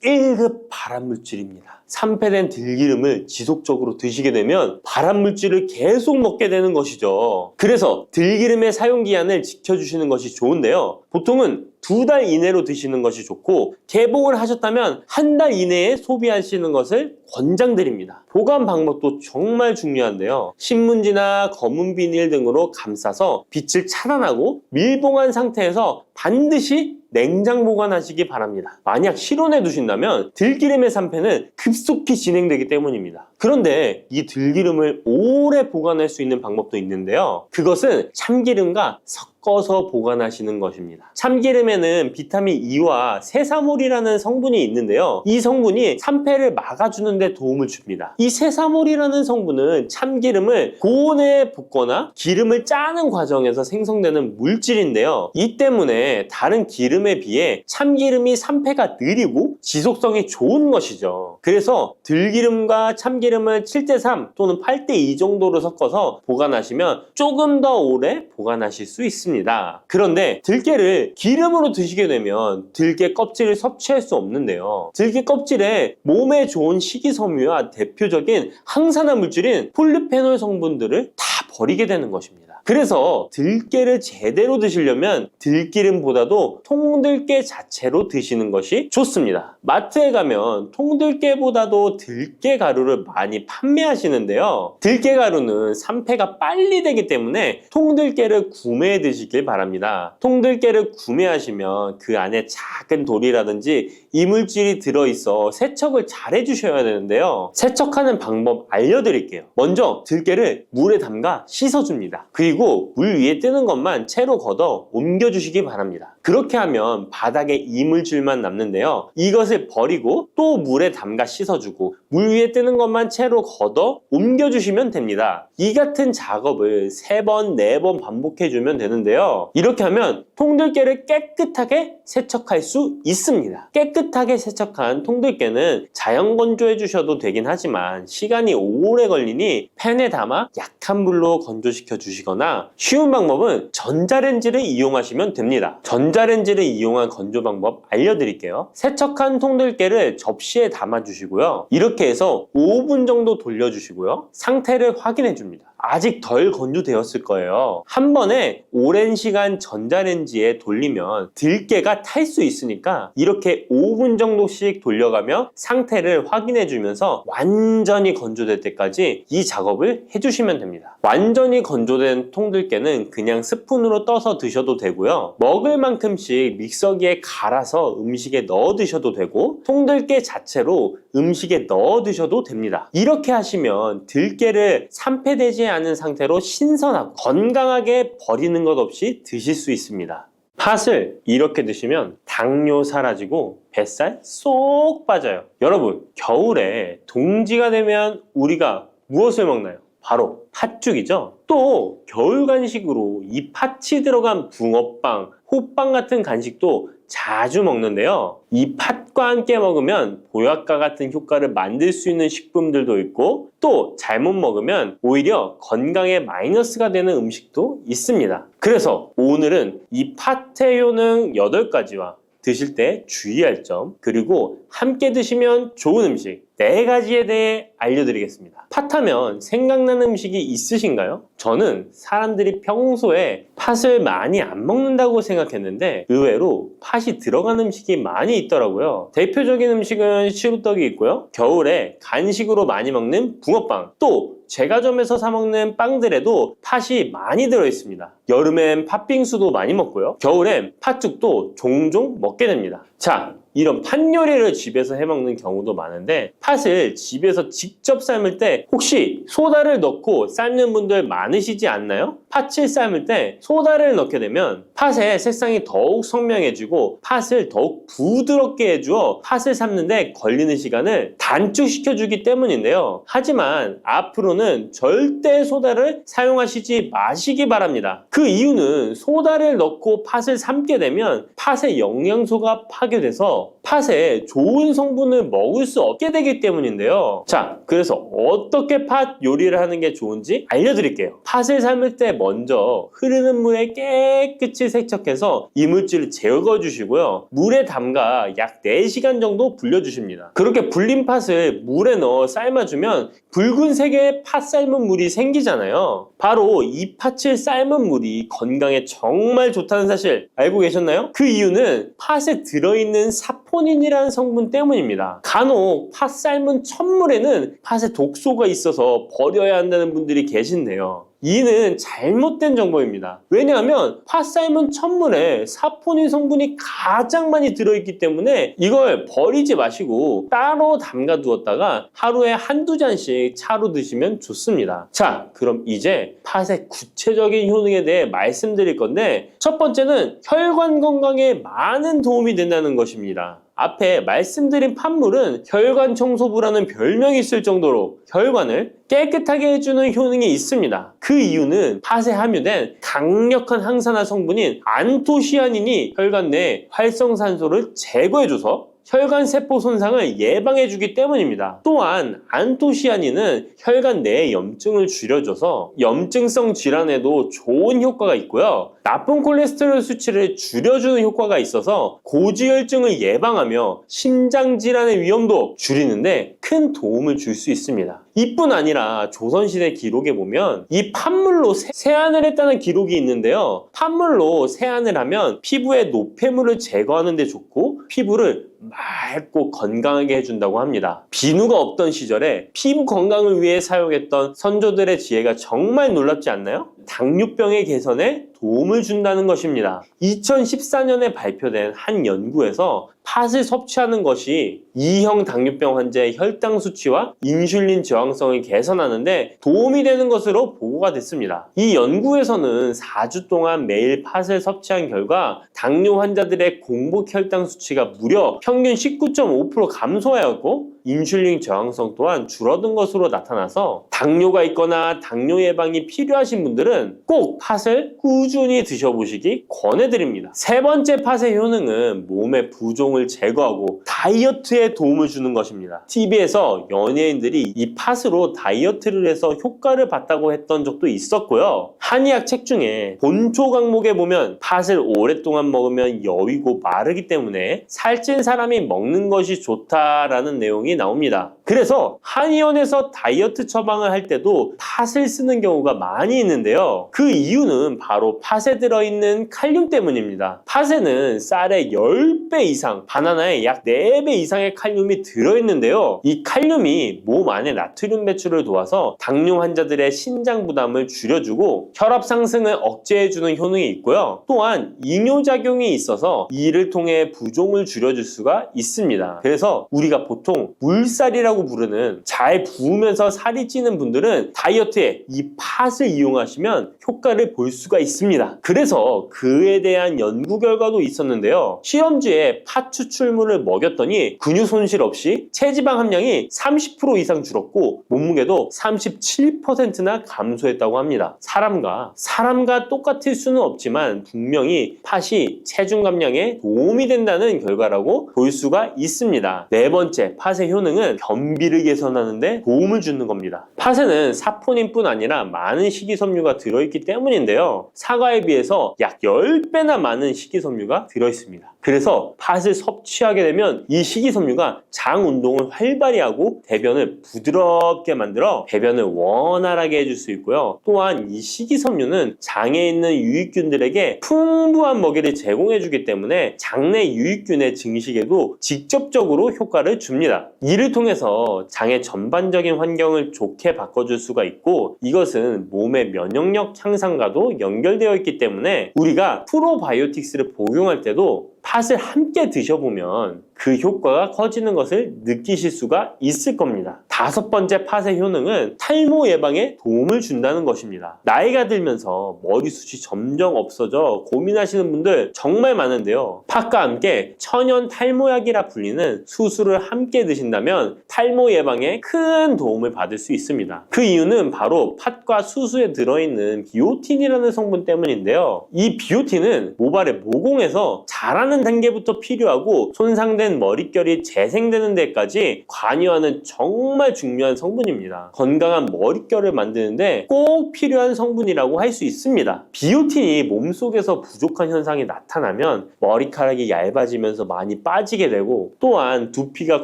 1급 발암물질입니다. 산패된 들기름을 지속적으로 드시게 되면 발암물질을 계속 먹게 되는 것이죠. 그래서 들기름의 사용기한을 지켜주시는 것이 좋은데요. 보통은 2달 이내로 드시는 것이 좋고 개봉을 하셨다면 1달 이내에 소비하시는 것을 권장드립니다. 보관 방법도 정말 중요한데요. 신문지나 검은 비닐 등으로 감싸서 빛을 차단하고 밀봉한 상태에서 반드시 냉장 보관하시기 바랍니다. 만약 실온에 두신다면 들기름의 산패는 급속히 진행되기 때문입니다. 그런데 이 들기름을 오래 보관할 수 있는 방법도 있는데요. 그것은 참기름과 섞어서 보관하시는 것입니다. 참기름에는 비타민 E와 세사몰이라는 성분이 있는데요. 이 성분이 산패를 막아주는 데 도움을 줍니다. 이 세사몰이라는 성분은 참기름을 고온에 볶거나 기름을 짜는 과정에서 생성되는 물질인데요. 이 때문에 다른 기름에 비해 참기름이 산패가 느리고 지속성이 좋은 것이죠. 그래서 들기름과 참기름을 7:3 또는 8:2 정도로 섞어서 보관하시면 조금 더 오래 보관하실 수 있습니다. 그런데 들깨를 기름으로 드시게 되면 들깨 껍질을 섭취할 수 없는데요. 들깨 껍질에 몸에 좋은 식이섬유와 대표적인 항산화 물질인 폴리페놀 성분들을 다 버리게 되는 것입니다. 그래서 들깨를 제대로 드시려면 들기름보다도 통들깨 자체로 드시는 것이 좋습니다. 마트에 가면 통들깨보다도 들깨 가루를 많이 판매하시는데요. 들깨 가루는 산패가 빨리 되기 때문에 통들깨를 구매해 드시길 바랍니다. 통들깨를 구매하시면 그 안에 작은 돌이라든지 이물질이 들어있어 세척을 잘 해주셔야 되는데요. 세척하는 방법 알려드릴게요. 먼저 들깨를 물에 담가 씻어줍니다. 그리고 물 위에 뜨는 것만 채로 걷어 옮겨주시기 바랍니다. 그렇게 하면 바닥에 이물질만 남는데요. 이것을 버리고 또 물에 담가 씻어주고 물 위에 뜨는 것만 채로 걷어 옮겨주시면 됩니다. 이 같은 작업을 3번, 4번 반복해주면 되는데요. 이렇게 하면 통들깨를 깨끗하게 세척할 수 있습니다. 깨끗하게 세척한 통들깨는 자연 건조해 주셔도 되긴 하지만 시간이 오래 걸리니 팬에 담아 약한 불로 건조시켜 주시거나 쉬운 방법은 전자레인지를 이용하시면 됩니다. 전자레인지를 이용한 건조 방법 알려드릴게요. 세척한 통들깨를 접시에 담아 주시고요. 이렇게 해서 5분 정도 돌려주시고요. 상태를 확인해 줍니다. 아직 덜 건조되었을 거예요. 한 번에 오랜 시간 전자레인지에 돌리면 들깨가 탈 수 있으니까 이렇게 5분 정도씩 돌려가며 상태를 확인해 주면서 완전히 건조될 때까지 이 작업을 해주시면 됩니다. 완전히 건조된 통들깨는 그냥 스푼으로 떠서 드셔도 되고요. 먹을 만큼씩 믹서기에 갈아서 음식에 넣어 드셔도 되고 통들깨 자체로 음식에 넣어 드셔도 됩니다. 이렇게 하시면 들깨를 산패되지 않은 상태로 신선하고 건강하게 버리는 것 없이 드실 수 있습니다. 팥을 이렇게 드시면 당뇨 사라지고 뱃살 쏙 빠져요. 여러분, 겨울에 동지가 되면 우리가 무엇을 먹나요? 바로 팥죽이죠. 또 겨울 간식으로 이 팥이 들어간 붕어빵, 호빵 같은 간식도 자주 먹는데요. 이 팥과 함께 먹으면 보약과 같은 효과를 만들 수 있는 식품들도 있고 또 잘못 먹으면 오히려 건강에 마이너스가 되는 음식도 있습니다. 그래서 오늘은 이 팥의 효능 8가지와 드실 때 주의할 점, 그리고 함께 드시면 좋은 음식 4가지에 대해 알려드리겠습니다. 팥하면 생각나는 음식이 있으신가요? 저는 사람들이 평소에 팥을 많이 안 먹는다고 생각했는데 의외로 팥이 들어간 음식이 많이 있더라고요. 대표적인 음식은 시루떡이 있고요. 겨울에 간식으로 많이 먹는 붕어빵, 또 제과점에서 사 먹는 빵들에도 팥이 많이 들어있습니다. 여름엔 팥빙수도 많이 먹고요. 겨울엔 팥죽도 종종 먹게 됩니다. 자, 이런 팥 요리를 집에서 해먹는 경우도 많은데 팥을 집에서 직접 삶을 때 혹시 소다를 넣고 삶는 분들 많으시지 않나요? 팥을 삶을 때 소다를 넣게 되면 팥의 색상이 더욱 선명해지고 팥을 더욱 부드럽게 해주어 팥을 삶는데 걸리는 시간을 단축시켜주기 때문인데요. 하지만 앞으로는 절대 소다를 사용하시지 마시기 바랍니다. 그 이유는 소다를 넣고 팥을 삶게 되면 팥의 영양소가 파괴돼서 팥에 좋은 성분을 먹을 수 없게 되기 때문인데요. 자, 그래서 어떻게 팥 요리를 하는 게 좋은지 알려드릴게요. 팥을 삶을 때 먼저 흐르는 물에 깨끗이 세척해서 이물질을 제거 주시고요. 물에 담가 약 4시간 정도 불려주십니다. 그렇게 불린 팥을 물에 넣어 삶아주면 붉은색의 팥 삶은 물이 생기잖아요. 바로 이 팥을 삶은 물이 건강에 정말 좋다는 사실 알고 계셨나요? 그 이유는 팥에 들어있는 사포닌이라는 성분 때문입니다. 간혹 팥 삶은 첫물에는 팥에 독소가 있어서 버려야 한다는 분들이 계신데요. 이는 잘못된 정보입니다. 왜냐하면 팥 삶은 천물에 사포닌 성분이 가장 많이 들어있기 때문에 이걸 버리지 마시고 따로 담가 두었다가 하루에 한두 잔씩 차로 드시면 좋습니다. 자, 그럼 이제 팥의 구체적인 효능에 대해 말씀드릴 건데, 첫 번째는 혈관 건강에 많은 도움이 된다는 것입니다. 앞에 말씀드린 팥물은 혈관 청소부라는 별명이 있을 정도로 혈관을 깨끗하게 해주는 효능이 있습니다. 그 이유는 팥에 함유된 강력한 항산화 성분인 안토시아닌이 혈관 내 활성산소를 제거해줘서 혈관 세포 손상을 예방해주기 때문입니다. 또한 안토시아닌은 혈관 내의 염증을 줄여줘서 염증성 질환에도 좋은 효과가 있고요. 나쁜 콜레스테롤 수치를 줄여주는 효과가 있어서 고지혈증을 예방하며 심장질환의 위험도 줄이는데 큰 도움을 줄 수 있습니다. 이뿐 아니라 조선시대 기록에 보면 이 팥물로 세안을 했다는 기록이 있는데요. 팥물로 세안을 하면 피부의 노폐물을 제거하는 데 좋고 피부를 맑고 건강하게 해준다고 합니다. 비누가 없던 시절에 피부 건강을 위해 사용했던 선조들의 지혜가 정말 놀랍지 않나요? 당뇨병의 개선에 도움을 준다는 것입니다. 2014년에 발표된 한 연구에서 팥을 섭취하는 것이 2형 당뇨병 환자의 혈당 수치와 인슐린 저항성을 개선하는데 도움이 되는 것으로 보고가 됐습니다. 이 연구에서는 4주 동안 매일 팥을 섭취한 결과 당뇨 환자들의 공복 혈당 수치가 무려 평균 19.5% 감소하였고 인슐린 저항성 또한 줄어든 것으로 나타나서 당뇨가 있거나 당뇨 예방이 필요하신 분들은 꼭 팥을 꾸준히 드셔보시기 권해드립니다. 세 번째 팥의 효능은 몸의 부종을 제거하고 다이어트에 도움을 주는 것입니다. TV에서 연예인들이 이 팥으로 다이어트를 해서 효과를 봤다고 했던 적도 있었고요. 한의학 책 중에 본초 강목에 보면 팥을 오랫동안 먹으면 여위고 마르기 때문에 살찐 사람이 먹는 것이 좋다라는 내용이 나옵니다. 그래서 한의원에서 다이어트 처방을 할 때도 팥을 쓰는 경우가 많이 있는데요. 그 이유는 바로 팥에 들어있는 칼륨 때문입니다. 팥에는 쌀의 10배 이상, 바나나에 약 4배 이상의 칼륨이 들어있는데요. 이 칼륨이 몸 안에 나트륨 배출을 도와서 당뇨 환자들의 신장 부담을 줄여주고 혈압 상승을 억제해주는 효능이 있고요. 또한 이뇨작용이 있어서 이를 통해 부종을 줄여줄 수가 있습니다. 그래서 우리가 보통 물살이라고 부르는 잘 부으면서 살이 찌는 분들은 다이어트에 이 팥을 이용하시면 효과를 볼 수가 있습니다. 그래서 그에 대한 연구 결과도 있었는데요. 실험주에 팥 추출물을 먹였더니 근육 손실 없이 체지방 함량이 30% 이상 줄었고 몸무게도 37%나 감소했다고 합니다. 사람과 똑같을 수는 없지만 분명히 팥이 체중 감량에 도움이 된다는 결과라고 볼 수가 있습니다. 네 번째, 팥의 효능은 변비를 개선하는 데 도움을 주는 겁니다. 팥에는 사포닌뿐 아니라 많은 식이섬유가 들어있기 때문인데요. 사과에 비해서 약 10배나 많은 식이섬유가 들어있습니다. 그래서 팥을 섭취하게 되면 이 식이섬유가 장 운동을 활발히 하고 대변을 부드럽게 만들어 배변을 원활하게 해줄 수 있고요. 또한 이 식이섬유는 장에 있는 유익균들에게 풍부한 먹이를 제공해주기 때문에 장내 유익균의 증식에도 직접적으로 효과를 줍니다. 이를 통해서 장의 전반적인 환경을 좋게 바꿔줄 수가 있고 이것은 몸의 면역력 향상과도 연결되어 있기 때문에 우리가 프로바이오틱스를 복용할 때도 팥을 함께 드셔보면 그 효과가 커지는 것을 느끼실 수가 있을 겁니다. 다섯 번째 팥의 효능은 탈모 예방에 도움을 준다는 것입니다. 나이가 들면서 머리숱이 점점 없어져 고민하시는 분들 정말 많은데요. 팥과 함께 천연 탈모약이라 불리는 수수를 함께 드신다면 탈모 예방에 큰 도움을 받을 수 있습니다. 그 이유는 바로 팥과 수수에 들어있는 비오틴이라는 성분 때문인데요. 이 비오틴은 모발의 모공에서 자라는 단계부터 필요하고 손상된 머릿결이 재생되는 데까지 관여하는 정말 중요한 성분입니다. 건강한 머릿결을 만드는데 꼭 필요한 성분이라고 할 수 있습니다. 비오틴이 몸속에서 부족한 현상이 나타나면 머리카락이 얇아지면서 많이 빠지게 되고 또한 두피가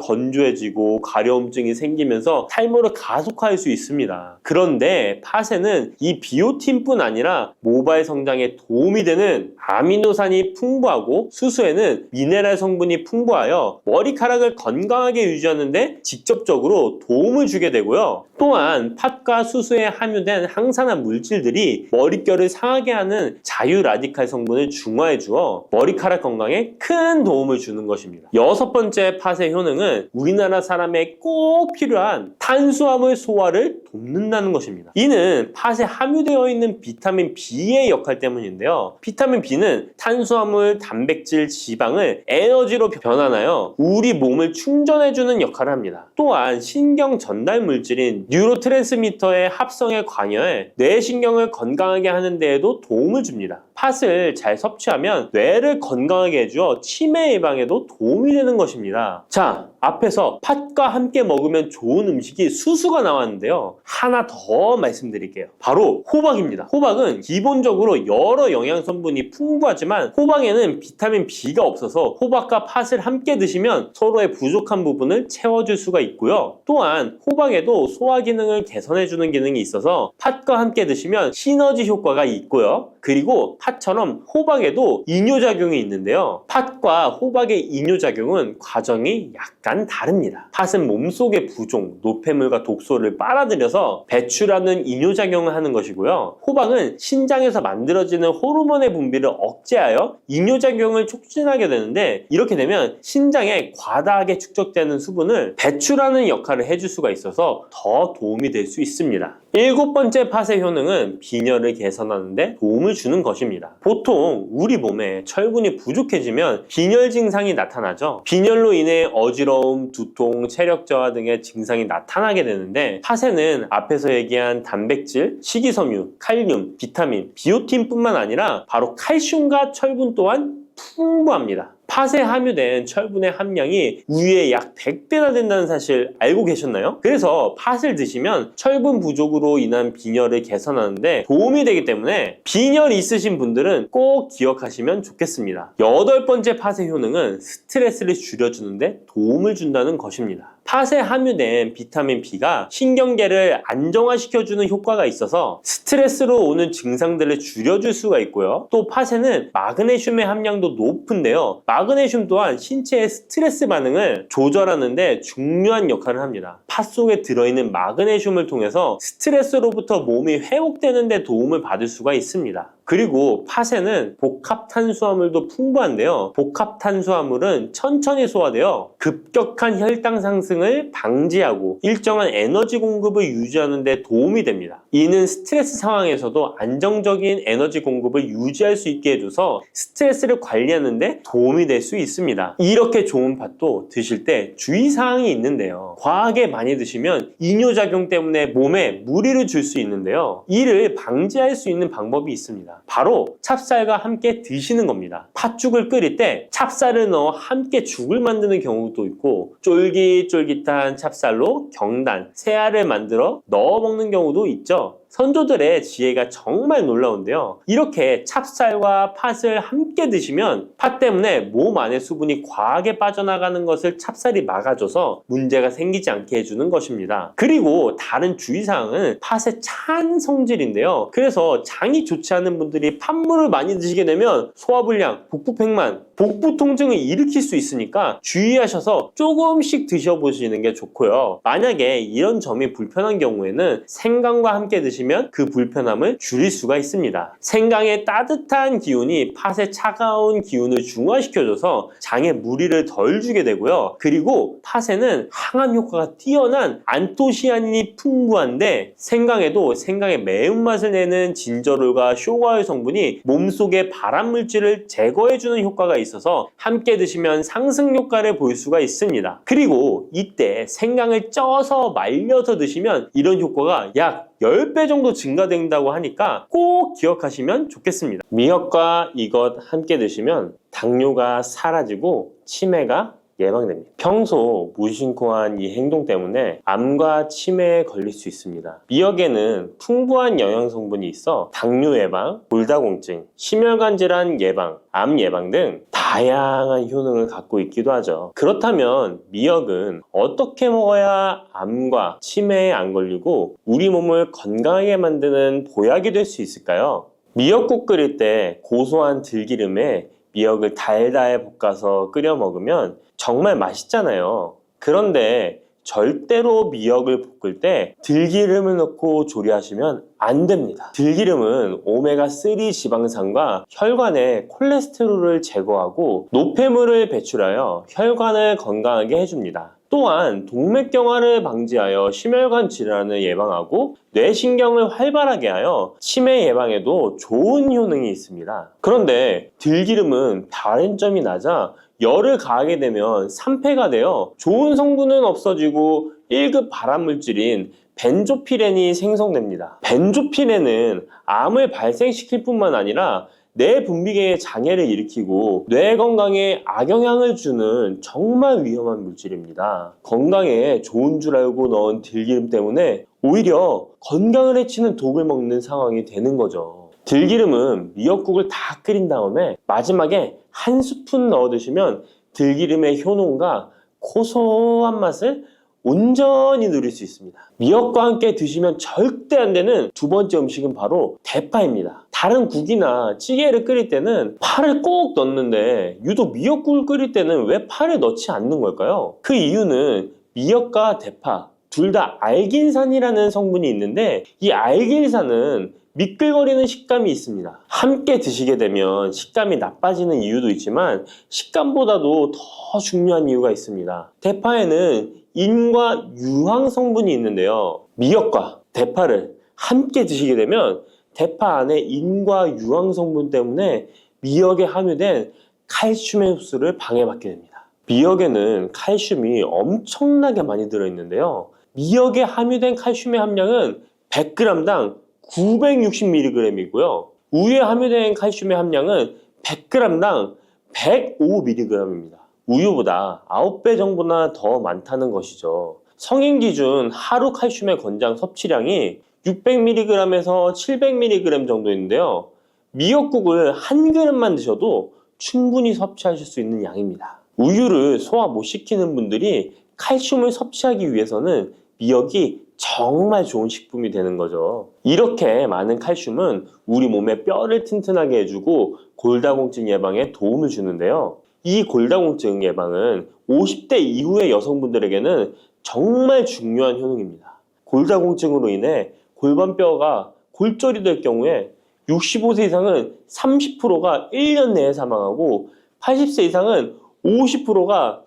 건조해지고 가려움증이 생기면서 탈모를 가속화할 수 있습니다. 그런데 팥에는 이 비오틴뿐 아니라 모발 성장에 도움이 되는 아미노산이 풍부하고 수수에는 미네랄 성분이 풍부하여 머리카락을 건강하게 유지하는 데 직접적으로 도움을 주게 되고요. 또한 팥과 수수에 함유된 항산화 물질들이 머릿결을 상하게 하는 자유 라디칼 성분을 중화해 주어 머리카락 건강에 큰 도움을 주는 것입니다. 여섯 번째 팥의 효능은 우리나라 사람에 꼭 필요한 탄수화물 소화를 돕는다는 것입니다. 이는 팥에 함유되어 있는 비타민 B의 역할 때문인데요. 비타민 B는 탄수화물, 단백질, 지방을 에너지로 변환하여 우리 몸을 충전해주는 역할을 합니다. 또한 신경 전달 물질인 뉴로트랜스미터의 합성에 관여해 뇌신경을 건강하게 하는 데에도 도움을 줍니다. 팥을 잘 섭취하면 뇌를 건강하게 해주어 치매 예방에도 도움이 되는 것입니다. 자, 앞에서 팥과 함께 먹으면 좋은 음식이 수수가 나왔는데요. 하나 더 말씀드릴게요. 바로 호박입니다. 호박은 기본적으로 여러 영양 성분이 풍부하지만 호박에는 비타민 B가 없어서 호박과 팥을 함께 드시면 서로의 부족한 부분을 채워줄 수가 있고요. 또한 호박에도 소화 기능을 개선해주는 기능이 있어서 팥과 함께 드시면 시너지 효과가 있고요. 그리고 팥처럼 호박에도 이뇨작용이 있는데요. 팥과 호박의 이뇨작용은 과정이 약간 다릅니다. 팥은 몸속의 부종, 노폐물과 독소를 빨아들여서 배출하는 이뇨작용을 하는 것이고요. 호박은 신장에서 만들어지는 호르몬의 분비를 억제하여 이뇨작용을 촉진하게 되는데 이렇게 되면 신장에 과다하게 축적되는 수분을 배출하는 역할을 해줄 수가 있어서 더 도움이 될 수 있습니다. 일곱 번째 팥의 효능은 빈혈을 개선하는 데 도움을 주는 것입니다. 보통 우리 몸에 철분이 부족해지면 빈혈 증상이 나타나죠. 빈혈로 인해 어지러움, 두통, 체력 저하 등의 증상이 나타나게 되는데 팥에는 앞에서 얘기한 단백질, 식이섬유, 칼륨, 비타민, 비오틴뿐만 아니라 바로 칼슘과 철분 또한 풍부합니다. 팥에 함유된 철분의 함량이 우유의 약 100배나 된다는 사실 알고 계셨나요? 그래서 팥을 드시면 철분 부족으로 인한 빈혈을 개선하는데 도움이 되기 때문에 빈혈 있으신 분들은 꼭 기억하시면 좋겠습니다. 여덟 번째 팥의 효능은 스트레스를 줄여주는데 도움을 준다는 것입니다. 팥에 함유된 비타민 B가 신경계를 안정화시켜주는 효과가 있어서 스트레스로 오는 증상들을 줄여줄 수가 있고요. 또 팥에는 마그네슘의 함량도 높은데요. 마그네슘 또한 신체의 스트레스 반응을 조절하는 데 중요한 역할을 합니다. 팥 속에 들어있는 마그네슘을 통해서 스트레스로부터 몸이 회복되는 데 도움을 받을 수가 있습니다. 그리고 팥에는 복합 탄수화물도 풍부한데요. 복합 탄수화물은 천천히 소화되어 급격한 혈당 상승을 방지하고 일정한 에너지 공급을 유지하는 데 도움이 됩니다. 이는 스트레스 상황에서도 안정적인 에너지 공급을 유지할 수 있게 해줘서 스트레스를 관리하는 데 도움이 될 수 있습니다. 이렇게 좋은 팥도 드실 때 주의사항이 있는데요. 과하게 많이 드시면 이뇨작용 때문에 몸에 무리를 줄 수 있는데요. 이를 방지할 수 있는 방법이 있습니다. 바로 찹쌀과 함께 드시는 겁니다. 팥죽을 끓일 때 찹쌀을 넣어 함께 죽을 만드는 경우도 있고 쫄깃쫄깃한 찹쌀로 경단, 새알을 만들어 넣어 먹는 경우도 있죠. 선조들의 지혜가 정말 놀라운데요. 이렇게 찹쌀과 팥을 함께 드시면 팥 때문에 몸 안에 수분이 과하게 빠져나가는 것을 찹쌀이 막아줘서 문제가 생기지 않게 해주는 것입니다. 그리고 다른 주의사항은 팥의 찬 성질인데요. 그래서 장이 좋지 않은 분들이 팥물을 많이 드시게 되면 소화불량, 복부팽만, 복부 통증을 일으킬 수 있으니까 주의하셔서 조금씩 드셔보시는 게 좋고요. 만약에 이런 점이 불편한 경우에는 생강과 함께 드시면 그 불편함을 줄일 수가 있습니다. 생강의 따뜻한 기운이 팥의 차가운 기운을 중화시켜줘서 장에 무리를 덜 주게 되고요. 그리고 팥에는 항암 효과가 뛰어난 안토시아닌이 풍부한데 생강에도 생강의 매운맛을 내는 진저롤과 쇼가올 성분이 몸속의 발암물질을 제거해주는 효과가 있어서 함께 드시면 상승 효과를 볼 수가 있습니다. 그리고 이때 생강을 쪄서 말려서 드시면 이런 효과가 약 10배 정도 증가된다고 하니까 꼭 기억하시면 좋겠습니다. 미역과 이것 함께 드시면 당뇨가 사라지고 치매가 예방됩니다. 평소 무심코 한 이 행동 때문에 암과 치매에 걸릴 수 있습니다. 미역에는 풍부한 영양 성분이 있어 당뇨 예방, 골다공증, 심혈관 질환 예방, 암 예방 등 다양한 효능을 갖고 있기도 하죠. 그렇다면 미역은 어떻게 먹어야 암과 치매에 안 걸리고 우리 몸을 건강하게 만드는 보약이 될 수 있을까요? 미역국 끓일 때 고소한 들기름에 미역을 달달 볶아서 끓여 먹으면 정말 맛있잖아요. 그런데 절대로 미역을 볶을 때 들기름을 넣고 조리하시면 안 됩니다. 들기름은 오메가3 지방산과 혈관의 콜레스테롤을 제거하고 노폐물을 배출하여 혈관을 건강하게 해줍니다. 또한 동맥경화를 방지하여 심혈관 질환을 예방하고 뇌신경을 활발하게 하여 치매 예방에도 좋은 효능이 있습니다. 그런데 들기름은 다른 점이 낮아 열을 가하게 되면 산패가 되어 좋은 성분은 없어지고 1급 발암물질인 벤조피렌이 생성됩니다. 벤조피렌은 암을 발생시킬 뿐만 아니라 뇌 분비계의 장애를 일으키고 뇌 건강에 악영향을 주는 정말 위험한 물질입니다. 건강에 좋은 줄 알고 넣은 들기름 때문에 오히려 건강을 해치는 독을 먹는 상황이 되는 거죠. 들기름은 미역국을 다 끓인 다음에 마지막에 한 스푼 넣어 드시면 들기름의 효능과 고소한 맛을 온전히 누릴 수 있습니다. 미역과 함께 드시면 절대 안 되는 두 번째 음식은 바로 대파입니다. 다른 국이나 찌개를 끓일 때는 파를 꼭 넣는데 유독 미역국을 끓일 때는 왜 파를 넣지 않는 걸까요? 그 이유는 미역과 대파 둘 다 알긴산이라는 성분이 있는데 이 알긴산은 미끌거리는 식감이 있습니다. 함께 드시게 되면 식감이 나빠지는 이유도 있지만 식감보다도 더 중요한 이유가 있습니다. 대파에는 인과 유황 성분이 있는데요. 미역과 대파를 함께 드시게 되면 대파 안에 인과 유황 성분 때문에 미역에 함유된 칼슘의 흡수를 방해받게 됩니다. 미역에는 칼슘이 엄청나게 많이 들어있는데요. 미역에 함유된 칼슘의 함량은 100g당 960mg이고요. 우유에 함유된 칼슘의 함량은 100g당 105mg입니다. 우유보다 9배 정도나 더 많다는 것이죠. 성인 기준 하루 칼슘의 권장 섭취량이 600mg에서 700mg 정도인데요. 미역국을 한 그릇만 드셔도 충분히 섭취하실 수 있는 양입니다. 우유를 소화 못 시키는 분들이 칼슘을 섭취하기 위해서는 미역이 정말 좋은 식품이 되는 거죠. 이렇게 많은 칼슘은 우리 몸의 뼈를 튼튼하게 해주고 골다공증 예방에 도움을 주는데요. 이 골다공증 예방은 50대 이후의 여성분들에게는 정말 중요한 효능입니다. 골다공증으로 인해 골반뼈가 골절이 될 경우에 65세 이상은 30%가 1년 내에 사망하고 80세 이상은 50%가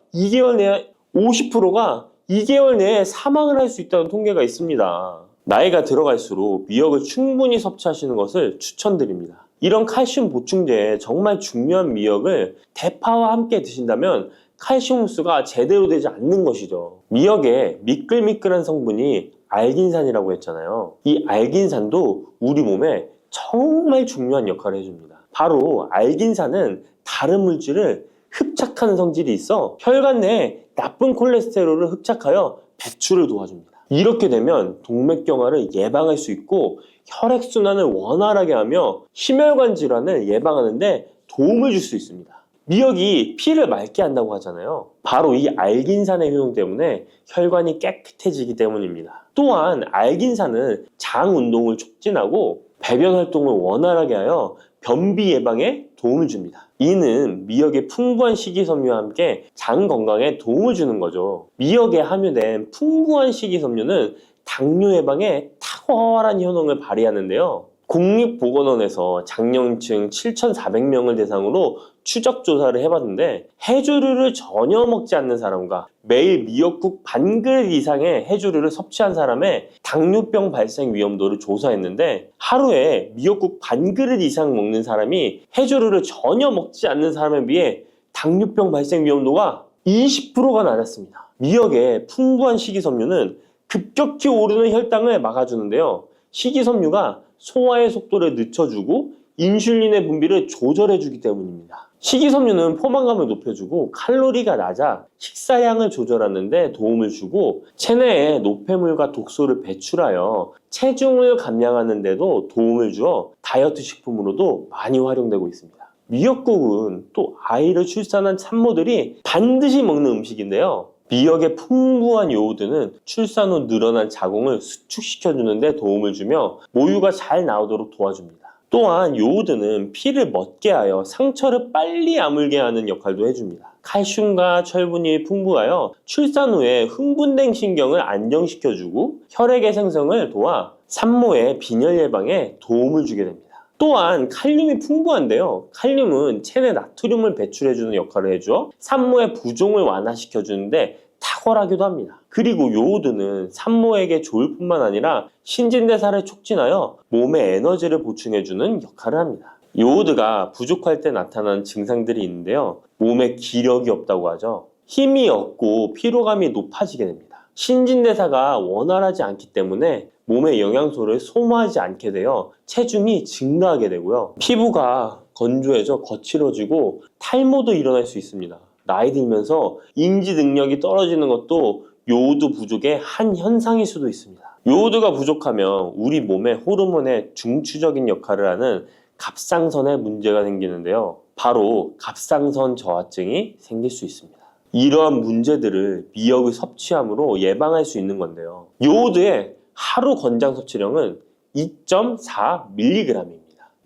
2개월 내에 사망을 할 수 있다는 통계가 있습니다. 나이가 들어갈수록 미역을 충분히 섭취하시는 것을 추천드립니다. 이런 칼슘 보충제에 정말 중요한 미역을 대파와 함께 드신다면 칼슘 흡수가 제대로 되지 않는 것이죠. 미역에 미끌미끌한 성분이 알긴산이라고 했잖아요. 이 알긴산도 우리 몸에 정말 중요한 역할을 해줍니다. 바로 알긴산은 다른 물질을 흡착하는 성질이 있어 혈관 내에 나쁜 콜레스테롤을 흡착하여 배출을 도와줍니다. 이렇게 되면 동맥경화를 예방할 수 있고 혈액순환을 원활하게 하며 심혈관 질환을 예방하는 데 도움을 줄 수 있습니다. 미역이 피를 맑게 한다고 하잖아요. 바로 이 알긴산의 효능 때문에 혈관이 깨끗해지기 때문입니다. 또한 알긴산은 장 운동을 촉진하고 배변 활동을 원활하게 하여 변비 예방에 도움을 줍니다. 이는 미역의 풍부한 식이섬유와 함께 장 건강에 도움을 주는 거죠. 미역에 함유된 풍부한 식이섬유는 당뇨 예방에 탁월한 효능을 발휘하는데요. 국립보건원에서 장년층 7,400명을 대상으로 추적 조사를 해봤는데 해조류를 전혀 먹지 않는 사람과 매일 미역국 반 그릇 이상의 해조류를 섭취한 사람의 당뇨병 발생 위험도를 조사했는데 하루에 미역국 반 그릇 이상 먹는 사람이 해조류를 전혀 먹지 않는 사람에 비해 당뇨병 발생 위험도가 20%가 낮았습니다. 미역의 풍부한 식이섬유는 급격히 오르는 혈당을 막아주는데요. 식이섬유가 소화의 속도를 늦춰주고 인슐린의 분비를 조절해주기 때문입니다. 식이섬유는 포만감을 높여주고 칼로리가 낮아 식사량을 조절하는 데 도움을 주고 체내에 노폐물과 독소를 배출하여 체중을 감량하는 데도 도움을 주어 다이어트 식품으로도 많이 활용되고 있습니다. 미역국은 또 아이를 출산한 산모들이 반드시 먹는 음식인데요. 미역의 풍부한 요오드는 출산 후 늘어난 자궁을 수축시켜주는 데 도움을 주며 모유가 잘 나오도록 도와줍니다. 또한 요오드는 피를 멎게 하여 상처를 빨리 아물게 하는 역할도 해줍니다. 칼슘과 철분이 풍부하여 출산 후에 흥분된 신경을 안정시켜주고 혈액의 생성을 도와 산모의 빈혈 예방에 도움을 주게 됩니다. 또한 칼륨이 풍부한데요. 칼륨은 체내 나트륨을 배출해주는 역할을 해줘 산모의 부종을 완화시켜주는데 탁월하기도 합니다. 그리고 요오드는 산모에게 좋을 뿐만 아니라 신진대사를 촉진하여 몸에 에너지를 보충해주는 역할을 합니다. 요오드가 부족할 때 나타나는 증상들이 있는데요. 몸에 기력이 없다고 하죠. 힘이 없고 피로감이 높아지게 됩니다. 신진대사가 원활하지 않기 때문에 몸의 영양소를 소모하지 않게 되어 체중이 증가하게 되고요. 피부가 건조해져 거칠어지고 탈모도 일어날 수 있습니다. 나이 들면서 인지 능력이 떨어지는 것도 요오드 부족의 한 현상일 수도 있습니다. 요오드가 부족하면 우리 몸의 호르몬의 중추적인 역할을 하는 갑상선에 문제가 생기는데요. 바로 갑상선 저하증이 생길 수 있습니다. 이러한 문제들을 미역을 섭취함으로 예방할 수 있는 건데요. 요오드의 하루 권장 섭취량은 2.4mg입니다.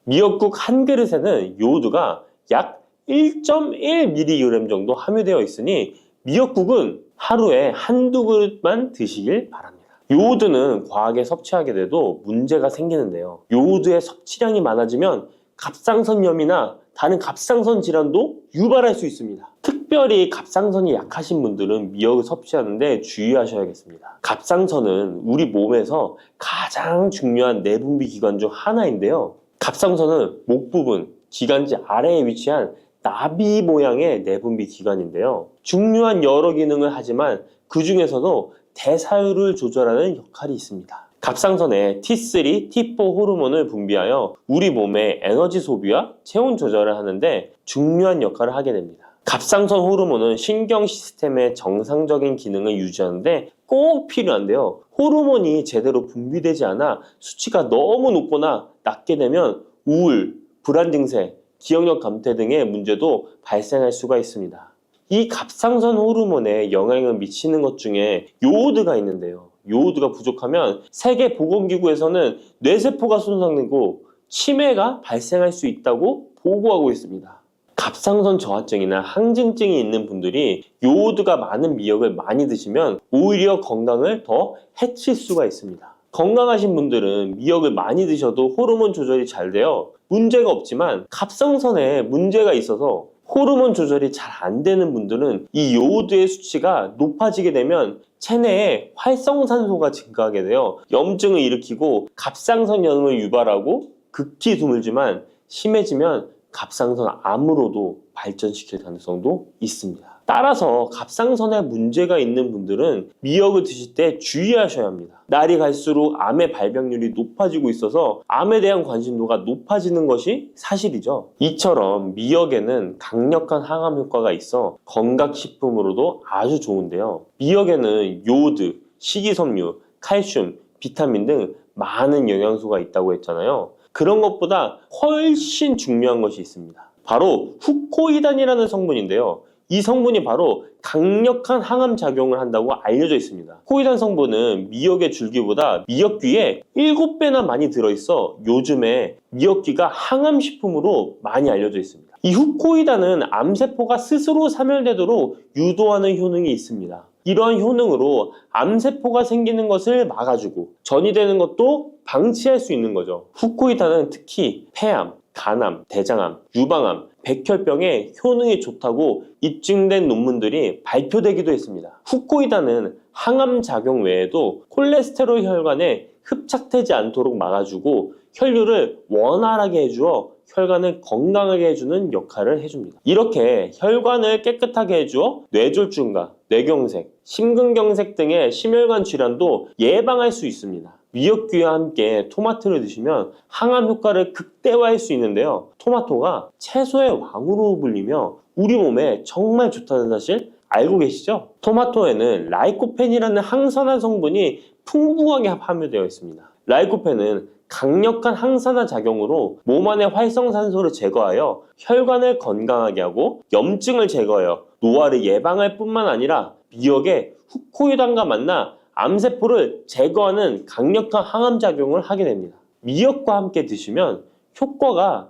미역국 한 그릇에는 요오드가 약 1.1mg 정도 함유되어 있으니 미역국은 하루에 한두 그릇만 드시길 바랍니다. 요오드는 과하게 섭취하게 돼도 문제가 생기는데요. 요오드의 섭취량이 많아지면 갑상선염이나 다른 갑상선 질환도 유발할 수 있습니다. 특별히 갑상선이 약하신 분들은 미역을 섭취하는데 주의하셔야겠습니다. 갑상선은 우리 몸에서 가장 중요한 내분비 기관 중 하나인데요. 갑상선은 목 부분, 기관지 아래에 위치한 나비 모양의 내분비 기관인데요. 중요한 여러 기능을 하지만 그 중에서도 대사율을 조절하는 역할이 있습니다. 갑상선에 T3, T4 호르몬을 분비하여 우리 몸의 에너지 소비와 체온 조절을 하는데 중요한 역할을 하게 됩니다. 갑상선 호르몬은 신경 시스템의 정상적인 기능을 유지하는데 꼭 필요한데요. 호르몬이 제대로 분비되지 않아 수치가 너무 높거나 낮게 되면 우울, 불안 증세, 기억력 감퇴 등의 문제도 발생할 수가 있습니다. 이 갑상선 호르몬에 영향을 미치는 것 중에 요오드가 있는데요. 요오드가 부족하면 세계보건기구에서는 뇌세포가 손상되고 치매가 발생할 수 있다고 보고하고 있습니다. 갑상선 저하증이나 항진증이 있는 분들이 요오드가 많은 미역을 많이 드시면 오히려 건강을 더 해칠 수가 있습니다. 건강하신 분들은 미역을 많이 드셔도 호르몬 조절이 잘 되어 문제가 없지만 갑상선에 문제가 있어서 호르몬 조절이 잘 안 되는 분들은 이 요오드의 수치가 높아지게 되면 체내에 활성산소가 증가하게 되어 염증을 일으키고 갑상선염을 유발하고 극히 드물지만 심해지면 갑상선 암으로도 발전시킬 가능성도 있습니다. 따라서 갑상선에 문제가 있는 분들은 미역을 드실 때 주의하셔야 합니다. 날이 갈수록 암의 발병률이 높아지고 있어서 암에 대한 관심도가 높아지는 것이 사실이죠. 이처럼 미역에는 강력한 항암 효과가 있어 건강식품으로도 아주 좋은데요. 미역에는 요오드, 식이섬유, 칼슘, 비타민 등 많은 영양소가 있다고 했잖아요. 그런 것보다 훨씬 중요한 것이 있습니다. 바로 후코이단이라는 성분인데요. 이 성분이 바로 강력한 항암 작용을 한다고 알려져 있습니다. 코이단 성분은 미역의 줄기보다 미역귀에 7배나 많이 들어있어 요즘에 미역귀가 항암식품으로 많이 알려져 있습니다. 이 후코이단은 암세포가 스스로 사멸되도록 유도하는 효능이 있습니다. 이러한 효능으로 암세포가 생기는 것을 막아주고 전이 되는 것도 방치할 수 있는 거죠. 후코이단은 특히 폐암, 간암, 대장암, 유방암, 백혈병에 효능이 좋다고 입증된 논문들이 발표되기도 했습니다. 후코이단은 항암 작용 외에도 콜레스테롤 혈관에 흡착되지 않도록 막아주고 혈류를 원활하게 해주어 혈관을 건강하게 해주는 역할을 해줍니다. 이렇게 혈관을 깨끗하게 해주어 뇌졸중과 뇌경색, 심근경색 등의 심혈관 질환도 예방할 수 있습니다. 미역귀와 함께 토마토를 드시면 항암 효과를 극대화할 수 있는데요. 토마토가 채소의 왕으로 불리며 우리 몸에 정말 좋다는 사실 알고 계시죠? 토마토에는 라이코펜이라는 항산화 성분이 풍부하게 함유되어 있습니다. 라이코펜은 강력한 항산화 작용으로 몸 안의 활성산소를 제거하여 혈관을 건강하게 하고 염증을 제거하여 노화를 예방할 뿐만 아니라 미역의 후코이단과 만나 암세포를 제거하는 강력한 항암작용을 하게 됩니다. 미역과 함께 드시면 효과가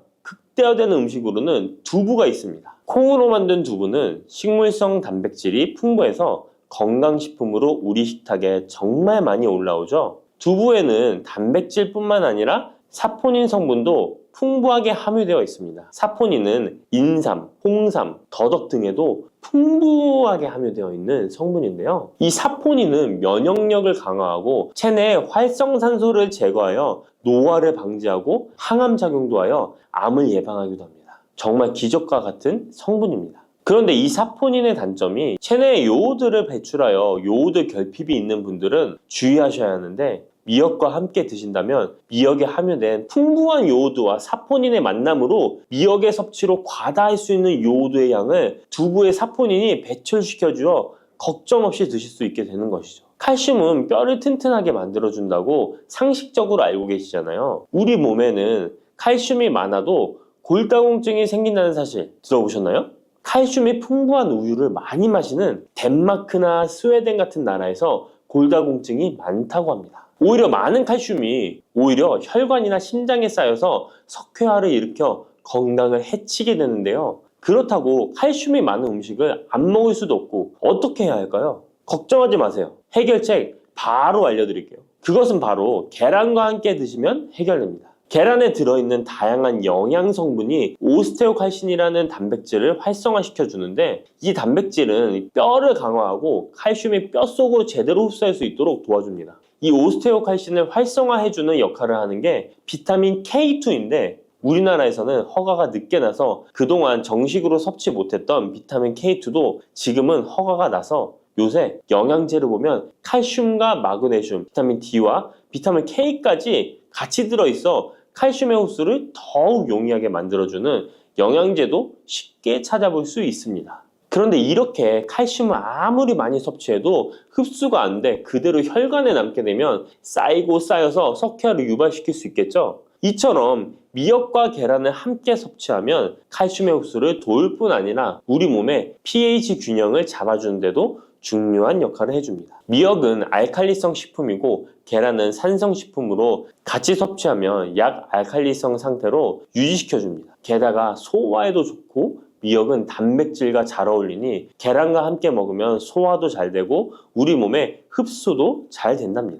떼어야 되는 음식으로는 두부가 있습니다. 콩으로 만든 두부는 식물성 단백질이 풍부해서 건강식품으로 우리 식탁에 정말 많이 올라오죠. 두부에는 단백질뿐만 아니라 사포닌 성분도 풍부하게 함유되어 있습니다. 사포닌은 인삼, 홍삼, 더덕 등에도 풍부하게 함유되어 있는 성분인데요. 이 사포닌은 면역력을 강화하고 체내의 활성산소를 제거하여 노화를 방지하고 항암작용도 하여 암을 예방하기도 합니다. 정말 기적과 같은 성분입니다. 그런데 이 사포닌의 단점이 체내에 요오드를 배출하여 요오드 결핍이 있는 분들은 주의하셔야 하는데, 미역과 함께 드신다면 미역에 함유된 풍부한 요오드와 사포닌의 만남으로 미역의 섭취로 과다할 수 있는 요오드의 양을 두부의 사포닌이 배출시켜주어 걱정 없이 드실 수 있게 되는 것이죠. 칼슘은 뼈를 튼튼하게 만들어준다고 상식적으로 알고 계시잖아요. 우리 몸에는 칼슘이 많아도 골다공증이 생긴다는 사실 들어보셨나요? 칼슘이 풍부한 우유를 많이 마시는 덴마크나 스웨덴 같은 나라에서 골다공증이 많다고 합니다. 오히려 많은 칼슘이 오히려 혈관이나 심장에 쌓여서 석회화를 일으켜 건강을 해치게 되는데요. 그렇다고 칼슘이 많은 음식을 안 먹을 수도 없고 어떻게 해야 할까요? 걱정하지 마세요. 해결책 바로 알려드릴게요. 그것은 바로 계란과 함께 드시면 해결됩니다. 계란에 들어있는 다양한 영양 성분이 오스테오칼신이라는 단백질을 활성화시켜 주는데, 이 단백질은 뼈를 강화하고 칼슘이 뼛속으로 제대로 흡수할 수 있도록 도와줍니다. 이 오스테오칼신을 활성화해주는 역할을 하는 게 비타민 K2인데, 우리나라에서는 허가가 늦게 나서 그동안 정식으로 섭취 못했던 비타민 K2도 지금은 허가가 나서 요새 영양제를 보면 칼슘과 마그네슘, 비타민 D와 비타민 K까지 같이 들어있어 칼슘의 흡수를 더욱 용이하게 만들어주는 영양제도 쉽게 찾아볼 수 있습니다. 그런데 이렇게 칼슘을 아무리 많이 섭취해도 흡수가 안 돼 그대로 혈관에 남게 되면 쌓이고 쌓여서 석회화를 유발시킬 수 있겠죠? 이처럼 미역과 계란을 함께 섭취하면 칼슘의 흡수를 도울 뿐 아니라 우리 몸의 pH 균형을 잡아주는 데도 중요한 역할을 해줍니다. 미역은 알칼리성 식품이고 계란은 산성 식품으로 같이 섭취하면 약 알칼리성 상태로 유지시켜줍니다. 게다가 소화에도 좋고 미역은 단백질과 잘 어울리니 계란과 함께 먹으면 소화도 잘 되고 우리 몸의 흡수도 잘 된답니다.